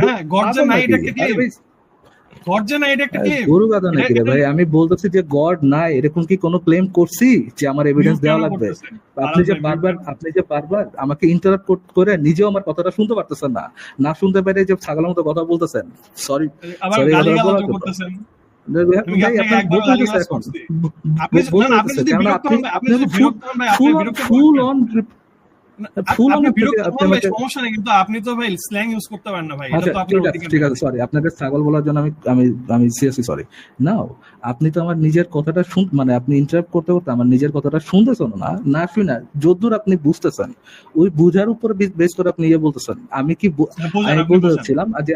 হ্যাঁ গড যে পাগল নাই, নাকি? এটা একটা আরে ক্লেম। ভাই, গড যে নাই, এটা একটা ক্লেম। গরু গাদা নাকি রে ভাই? আমি বলতেছি যে গড নাই এরকম কি কোনো ক্লেম করছি যে আমার এভিডেন্স দেওয়া লাগবে? আপনি যে বারবার আমাকে ইন্টারাপ্ট করে নিজেও আমার কথাটা শুনতে পারতেছেন না, না শুনতে পেরে যে ছাগলের মতো কথা বলতেছেন। সরি আবার সরি গালিগালাজ করতেছেন। আমি কি ভাই, আপনাকে আপনার একবার বলতে গালিগালাজ এখন করছি? আপনি না, না, আপনি যদি বিরক্ত হন ভাই, আপনি যদি বিরক্ত হন ভাই, আপনি বিরক্ত ফুল করবেন। অন আপনি বিরক্ত আপনি হন ভাই, আমাকে সমস্যা নেই, কিন্তু আপনি তো ভাই স্ল্যাং ইউজ করতে পারেন না ভাই, এটা আচ্ছা তো আপনার অধিকার ঠিক নেই। আছে সরি, আপনাকে ছাগল বলার জন্য আমি সিরিয়াসলি সরি। নাও আপনি তো আমার নিজের কথাটা মানে আপনি ইন্টারাপ্ট করতে করতে আমার নিজের কথাটা শুনতেছেন না, না শুনে যদ্দূর আপনি বুঝতেছেন ওই বুঝার উপর বেস করে আপনি ইয়ে বলতেছেন। আমি বলতে চাচ্ছিলাম যে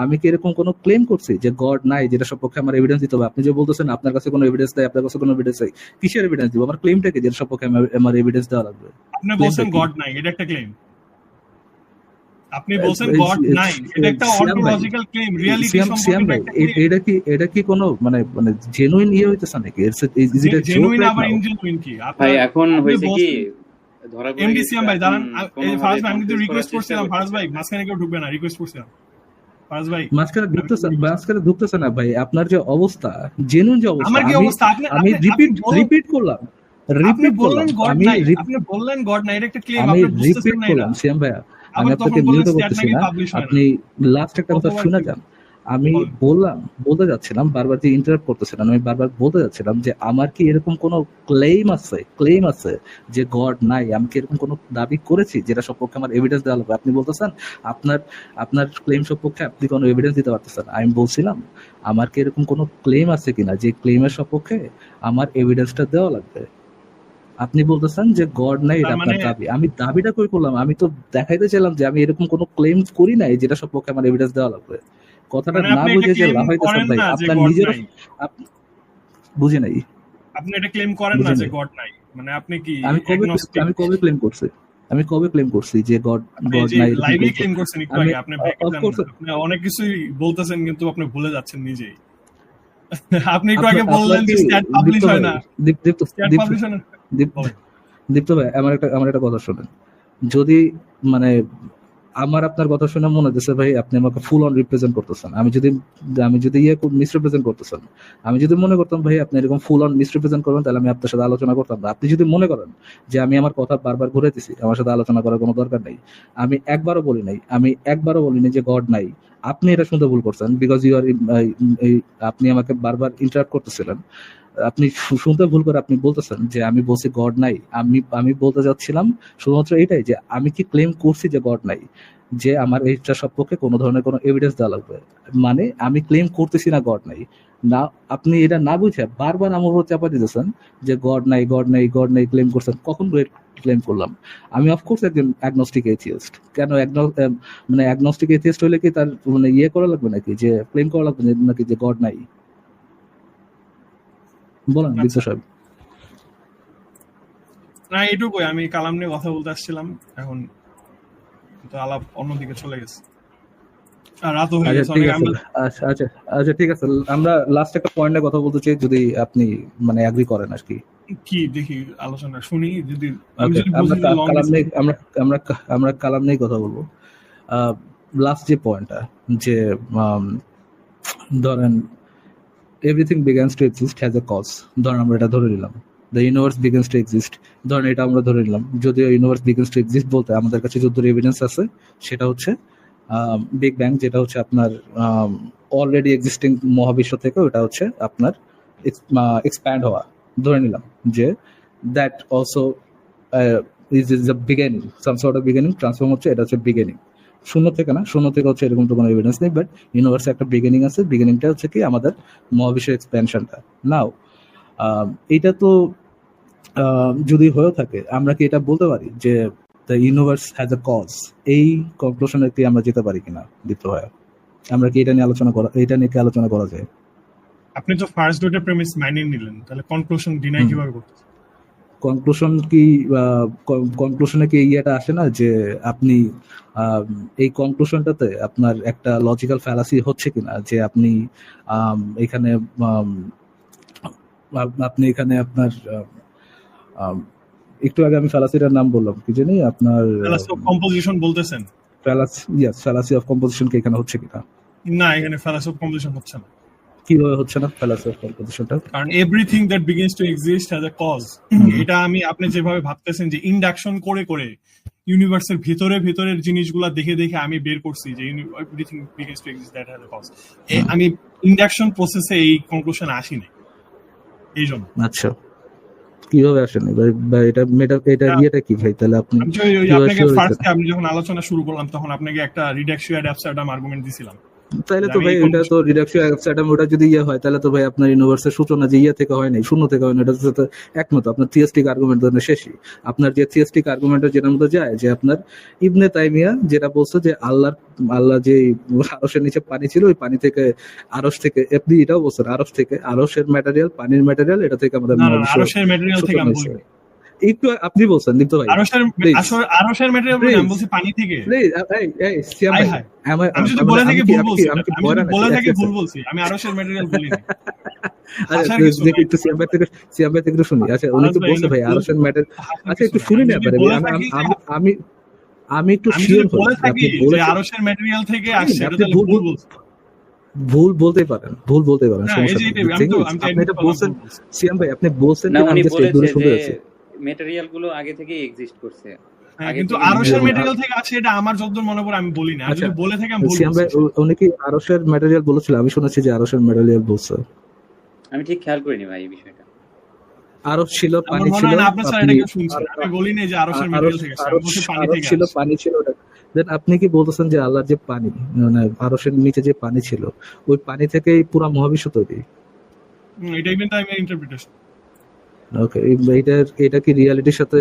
আমি কি এরকম কোনো ক্লেম করছি যে গড নাই যেটা সপক্ষে আমার এভিডেন্স দিতে হবে? আপনি যে বলতেছেন আপনার কাছে কোনো এভিডেন্স নাই, আপনার কাছে কোনো এভিডেন্স নাই, কিসের এভিডেন্স দিব? আমার ক্লেমটা কি যেটা সপক্ষে আমার এভিডেন্স দেওয়া লাগবে? আপনি বলছেন গড নাই, এটা একটা ক্লেম। আপনি বলছেন গড নাই, এটা একটা অন্টোলজিক্যাল ক্লেম, রিয়ালিটি সম্পর্কে একটা ক্লেম। এটা কি কোনো মানে জেনুইন ইয়ে হইতেছে নাকি? Is it a joke? Genuine আবার ইনজেনুইন কি ভাই এখন হইছে কি ধরা পড়ে এমডিসিএম ভাই দাঁড়ান, এই ফারাজ ভাই আমি কিন্তু confuse রিকোয়েস্ট করার চেষ্টা করছিলাম, ফারাজ ভাই করতেছেন। মাঝখানে কেউ ঢুকবে না, রিকোয়েস্ট করছিলাম ফারাজ ভাই। মাঝখানে ঢুকতেছে না ভাই। আপনার যে অবস্থা, জেনুইন যে অবস্থা, আমার কি অবস্থা? আমি রিপিট করলাম, আপনি বললেন গড নাই, আপনি বললেন গড নাই, এটা একটা ক্লেম, আমি আপনি বুঝতেছেন রিপিট না এটা। করলাম সিয়াম ভাইয়া, আমি আবার আপনাকে তখন মিউট বললেন স্ট্যাট করতেছি নাকি না, পাবলিশ হয় না। আপনি লাস্ট একটা কথা কতবার শুনে কি? যান। আমি বলেন। বলতে যাচ্ছিলাম, বারবার যে ইন্টারাপ্ট করতেছিলাম, আমি বারবার বলতে যাচ্ছিলাম যে আমার কি এরকম কোনো ক্লেম আছে যে গড নাই? আমি কি এরকম কোনো দাবি করেছি যেটা সপক্ষে আমার এভিডেন্স দেওয়া লাগবে? আপনি বলতেছেন আপনার ক্লেম সপক্ষে আপনি কোনো এভিডেন্স দিতে পারতেছেন। আমি বলছিলাম আমার কি এরকম কোনো ক্লেম আছে কিনা যে ক্লেমের সপক্ষে আমার এভিডেন্সটা দেওয়া লাগবে? আপনি বলতেছেন যে গড নাই, এটা আপনার দাবি। আমি দাবিটা কই করলাম? আমি তো দেখাইতে চাইলাম যে আমি এরকম কোনো ক্লেম করি নাই যেটা সপক্ষে আমার এভিডেন্স দেওয়া লাগবে। কথাটা না বুঝে যে লাফাইতেছেন ভাই, আপনার নিজের বুঝি নাই, আপনি এটা ক্লেম করেন না বুঝি যে নাই। গড নাই, মানে আপনি কি আমি কবে অ্যাগনস্টিক? আমি কবে ক্লেম করছি? আমি কবে ক্লেম করছি যে গড আপনি গড যে নাই এরকম লাইভে ক্লেম ক্লেম করছেন একটু আমি আগে, আপনি ব্যাকে যান অফকোর্স না। আপনি অনেক কিছুই বলতেছেন কিন্তু আপনি ভুলে যাচ্ছেন নিজেই। আপনি একটু আগে আপনার বললেন কি যে স্ট্যাট দীপ্ত পাবলিশ হয় ভাই, না। দীপ- দীপ্ত স্ট্যাট দীপ্ত পাবলিশ হয় না। দীপ- বলেন। দীপ্ত ভাই, আমার একটা কথা শোনেন। যদি মানে আমার আপনার কথা শুনে মনে হচ্ছে ভাই আপনি আমাকে ফুল অন রিপ্রেজেন্ট করতেছেন, আমি যদি মিসরিপ্রেজেন্ট করতেছেন, আমি যদি মনে করতাম ভাই আপনি এরকম ফুল অন মিসরিপ্রেজেন্ট করবেন, তাহলে আমি আপনার সাথে আলোচনা করতাম না। আপনি যদি মনে করেন যে আমি আমার কথা বারবার ঘুরে দিছি, আমার সাথে আলোচনা করার কোনো দরকার নেই। আমি একবারও বলিনি যে গড নাই। আপনি এটা শুনতে ভুল করছেন, বিকজ ইউ আর, আপনি আমাকে বারবার ইন্টারাপ্ট করতেছিলেন। আপনি শুনতে ভুল করে আপনি বলতেছেন যে আমি বলছি গড নাই। আমি বলতে যাচ্ছিলাম শুধুমাত্র এটাই যে আমি কি ক্লেম করছি যে গড নাই, যে আমার এইটা সপক্ষে কোনো ধরনের কোনো এভিডেন্স দেওয়া লাগবে। মানে আমি ক্লেম করতেছি না গড নাই। না, আপনি এটা না বুঝে বারবার আমার উপর চাপা দিতেছেন যে গড নাই, গড নাই, গড নাই ক্লেম করছেন। কখন ক্লেম করলাম? আমি অফকোর্স একজন অ্যাগনস্টিক এথিয়েস্ট। কেন মানে অ্যাগনস্টিক এথিয়েস্ট হলে কি তার মানে ইয়ে করা লাগবে নাকি, যে ক্লেম করা লাগবে নাকি যে গড নাই? বলেন বিদ্য আচ্ছা, সাহেব। না এটুকুই, আমি কালাম নিয়ে কথা বলতে আসছিলাম, এখন তো আলাপ অন্যদিকে চলে গেছে, আর রাতও হয়ে আচ্ছা গেছে ঠিক অনেক। আছে, আচ্ছা আচ্ছা আচ্ছা ঠিক আছে, আমরা লাস্ট একটা পয়েন্টে কথা বলতে চাই, যদি আপনি মানে এগ্রি করেন আর কি। কি দেখি আলোচনা শুনি, যদি আমি ওকে, যদি আমরা বুঝি যে লং কালাম নিয়ে আমরা আমরা কালাম নিয়ে কথা বলবো। লাস্ট যে পয়েন্টটা, যে আম, ধরেন everything begins to exist has a cause. ধরেন আমরা এটা ধরে নিলাম, the universe begins to exist. ধরেন এটা আমরা ধরে নিলাম, যদিও ইউনিভার্স বিগান্স টু এক্সিস্ট বলতে আমাদের কাছে যত এভিডেন্স আছে সেটা হচ্ছে বিগ ব্যাং, যেটা হচ্ছে আপনার অলরেডি এক্সিস্টিং মহাবিশ্ব থেকে ওটা হচ্ছে আপনার এক্সপ্যান্ড হওয়া। ধরে নিলাম যে that also is the beginning, some sort of beginning, transform হচ্ছে, এটা হচ্ছে বিগিনিং। শূন্য থেকে না, শূন্য থেকে হচ্ছে এরকম তো কোনো এভিডেন্স নেই, বাট ইউনিভার্সে একটা বিগিনিং আছে। বিগিনিংটা হচ্ছে কি আমাদের মহাবিশ্বের এক্সপ্যানশনটা। নাও এটা তো যদি হয়ে থাকে, আমরা কি এটা বলতে পারি যে the universe has a cause? এই কনক্লুশনে কি আমরা যেতে পারি কিনা দীপ্ত ভাইয়া? আমরা কি এটা নিয়ে আলোচনা করা যায়? আপনি তো ফার্স্ট দুইটা প্রেমিস মাইনে নিলেন, তাহলে কনক্লুশন ডিনাই কিভাবে করতেছেন? কনক্লুশনে কি ইয়েটা আসে না যে আপনি এই কনক্লুশনটাতে আপনার একটা লজিক্যাল ফ্যালাসি হচ্ছে কিনা, যে আপনি এখানে আপনি এখানে আপনার একটু আগে আমি ফ্যালাসিটার নাম বললাম কি জানি আপনার, কম্পোজিশন বলতেছেন? ফ্যালাসি অফ কম্পোজিশন কি এখানে হচ্ছে কিনা? না, এখানে ফ্যালাসি অফ কম্পোজিশন হচ্ছে না, কিভাবে হচ্ছে না ফ্যালাসি অফ কম্পোজিশনটা? কারণ everything that begins to exist has a cause. এটা আপনি যেভাবে ভাবতেছেন যে ইন্ডাকশন করে করে ইউনিভার্সের ভিতরের জিনিসগুলা দেখে দেখে আমি বের করছি যে everything begins to exist that has a cause. আমি ইন্ডাকশন প্রসেসে এই কনক্লুশন আসি নাই, এই জন্য। আচ্ছা, কিভাবে আসেনি বা এটা ইয়েটা কি ভাই? তাহলে আপনি আমি আপনাকে ফার্স্টে আমি যখন আলোচনা শুরু করলাম তখন আপনাকে একটা রিডাকশন অ্যাবসার্ডাম আর্গুমেন্ট দিছিলাম। তাহলে তো ভাই এটা তো রিডাকশন অ্যাবসার্ডাম, ওটা যদি ইয়ে হয় তাহলে তো ভাই আপনার ইউনিভার্সের সূচনা যে ইয়ে থেকে হয় নাই, শূন্য থেকে হয় না, এটা তো একমত। আপনার থিওরিস্টিক আর্গুমেন্ট ধরে শেষই, আপনার যে থিওরিস্টিক আর্গুমেন্টের যেটার মধ্যে যায় যে আপনার ইবনে তাইমিয়া যেটা বলছে যে আল্লাহ যে আরশের নিচে পানি ছিল, ওই পানি থেকে আরশ থেকে, আপনি এটাও বলছেন আরশ থেকে, আরশের ম্যাটেরিয়াল, পানির ম্যাটেরিয়াল, এটা থেকে আমাদের আরশের ম্যাটেরিয়াল থেকে আমি বলি। একটু আপনি বলছেন দীপ্ত ভাই, আরশের ম্যাটেরিয়াল বলি, আমি বলছি পানি থেকে। সিয়াম ভাই, আমি যদি বলে থাকি ভুল বলছি, বলে থাকি ভুল বলছি, আমি আরশের ম্যাটেরিয়াল বলি না। আচ্ছা একটু সিয়াম ভাই থেকে একটু শুনি। আচ্ছা উনি তো বলছে ভাই আরশের ম্যাটের, আচ্ছা একটু শুনি না পারে আমি একটু শিওর হই আপনি বলে আরশের ম্যাটেরিয়াল থেকে আসছে, এটা তাহলে ভুল বলছি। ভুল বলতেই পারেন, আপনি এটা বলছেন সিয়াম ভাই, আপনি বলছেন না, উনি বলেছে যে যে ম্যাটেরিয়াল গুলো আগে থেকে এক্সিস্ট করছে, কিন্তু আরশের ম্যাটেরিয়াল থেকে আছে এটা আমার যতদূর মনে পড়ে আমি বলি না। আমি যদি বলে থাকি আমি ভুল সিয়াম ভাই, উনি কি আরশের ম্যাটেরিয়াল বলেছিল? আমি শুনেছি যে আরশের ম্যাটেরিয়াল বলছে। আমি ঠিক খেয়াল করিনি ভাই এই বিষয়টা। আরশ ছিল, পানি ছিল, আমি বলি না যে আরশের ম্যাটেরিয়াল থেকে আসছে, আমি বলছি পানি থেকে ছিল, পানি ছিল। দেন আপনি কি বলতেছেন যে আল্লাহর যে পানি, মানে আরশের নিচে যে পানি ছিল, ওই পানি থেকেই পুরো মহাবিশ্ব তৈরি? এটাই কিন্তু আমি ইন্টারপ্রিটেশন। ওকে, এটা কি রিয়ালিটির সাথে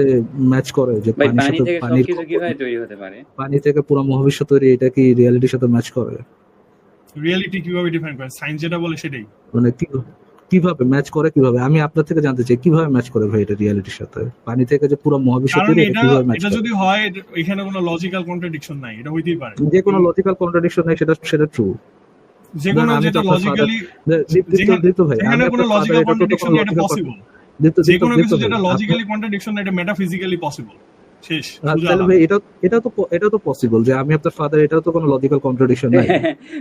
ম্যাচ করে যে পানির সাথে পানির সবকিছু কিভাবে তৈরি হতে পারে? পানি থেকে পুরো মহাবিশ্ব তৈরি, এটা কি রিয়ালিটির সাথে ম্যাচ করে? রিয়ালিটি কিভাবে ডিফাইন করে? সায়েন্স যেটা বলে সেটাই। মানে কিভাবে ম্যাচ করে, কিভাবে আমি আপনার থেকে জানতে চাই কিভাবে ম্যাচ করে ভাই এটা রিয়ালিটির সাথে? পানি থেকে যে পুরো মহাবিশ্ব কারণ তৈরি, এটা এটা কিভাবে ম্যাচ এটা করে? যদি হয় এখানে কোনো লজিক্যাল কন্ট্রাডিকশন নাই, এটা হইতেই পারে। যে কোনো লজিক্যাল কন্ট্রাডিকশন নাই, সেটা ট্রু। যে ধরেন কোনো আমি তো যেটা আপনার ফাদার, লজিক্যালি দীপ্ত ভাই, যেখানে আমি কোনো আপনার ফাদার, লজিক্যাল এটা তো কোনো কন্ট্রাডিকশন নাই, এটা লজিক্যাল, পসিবল। দীপ্ত যে দীপ্ত কোনো দীপ্ত কিছু ভাই যেটা আপনি, লজিক্যালি কন্ট্রাডিকশন না, এটা মেটাফিজিক্যালি পসিবল। শেষ, বুঝা তাহলে আলাম। ভাই এটা তো পসিবল যে আমি আপনার ফাদার, এটাও তো কোনো লজিক্যাল কন্ট্রাডিকশন নাই।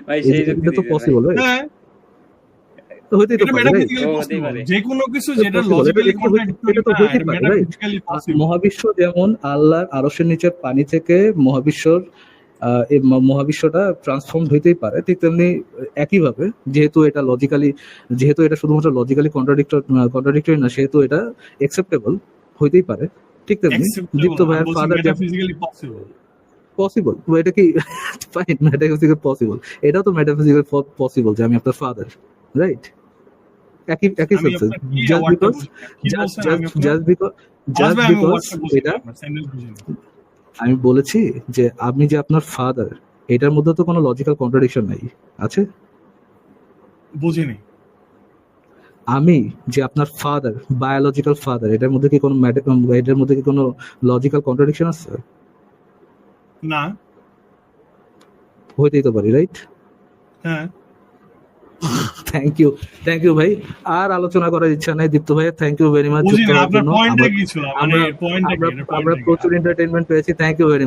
ভাই এই সেই যে যুক্তি এটা তো দিছে ভাই। পসিবল ভাই, হ্যাঁ, তো হইতেই তো এটা পারে রাইট। মেটাফিজিক্যালি হতেই পসিবল। পারে। যে কোনো কিছু এটা যেটা পসিবল, লজিক্যালি এটা তো কন্ট্রাডিক্টরি না, হইতেই এটা পারে রাইট। মেটাফিজিক্যালি পসিবল। মহাবিশ্ব যেমন আল্লাহর আরশের নিচের পানি থেকে মহাবিশ্বর এই মহাবিশ্বটা ট্রান্সফর্ম হইতেই পারে, ঠিক তেমনি একইভাবে যেহেতু এটা শুধুমাত্র লজিক্যালি কন্ট্রাডিক্টরি না, সেহেতু এটা একসেপ্টেবল হইতেই পারে। ঠিক তেমনি দীপ্ত অ্যাকসেপ্টেবল, আমি ভাইয়ের বলছি ফাদার মেটাফিজিক্যালি পসিবল। পসিবল, এটা কি ফাইন, মেটাফিজিক্যাল পসিবল, এটাও তো মেটাফিজিক্যাল পসিবল যে আমি আপনার ফাদার, রাইট? একই আমি সেন্সে, আপনার কি জাস্ট ওয়ার্ডটা বিকজ বুঝি না। কি বলছেন? আমি আপনার জাস্ট বিকজ আসবে, আমি বিকজ ওয়ার্ডটা বুঝি না, এটা আপনার সেন্টেন্স বুঝি না। আমি বলেছি যে আপনি যে আপনার ফাদার, এটার মধ্যে তো কোনো লজিক্যাল কন্ট্রাডিকশন নাই, আছে? বুঝিনি। আমি যে আপনার ফাদার, বায়োলজিক্যাল ফাদার, এটার মধ্যে কি কোনো লজিক্যাল কন্ট্রাডিকশন আছে? না। হইতেই তো পারি, রাইট? হ্যাঁ, থ্যাংক ইউ ভাই, আর আলোচনা করার ইচ্ছা নাই দীপ্ত ভাই, থ্যাংক ইউ ভেরি মাচ বুঝি যুক্ত না হওয়ার আপনার জন্য। পয়েন্টটা কি ছিল, মানে আমরা পয়েন্টটা কি, আমরা এটা আমরা পয়েন্টটা প্রচুর এন্টারটেইনমেন্ট পেয়েছি, থ্যাংক ইউ ভেরি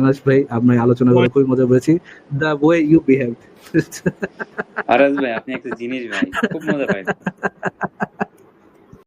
মাচ ভাই, আপনি আলোচনা করে খুবই মজা পেয়েছি, the way you behave. Araj ভাই আপনি একটা জিনিস ভাই খুব মজা পাইছেন।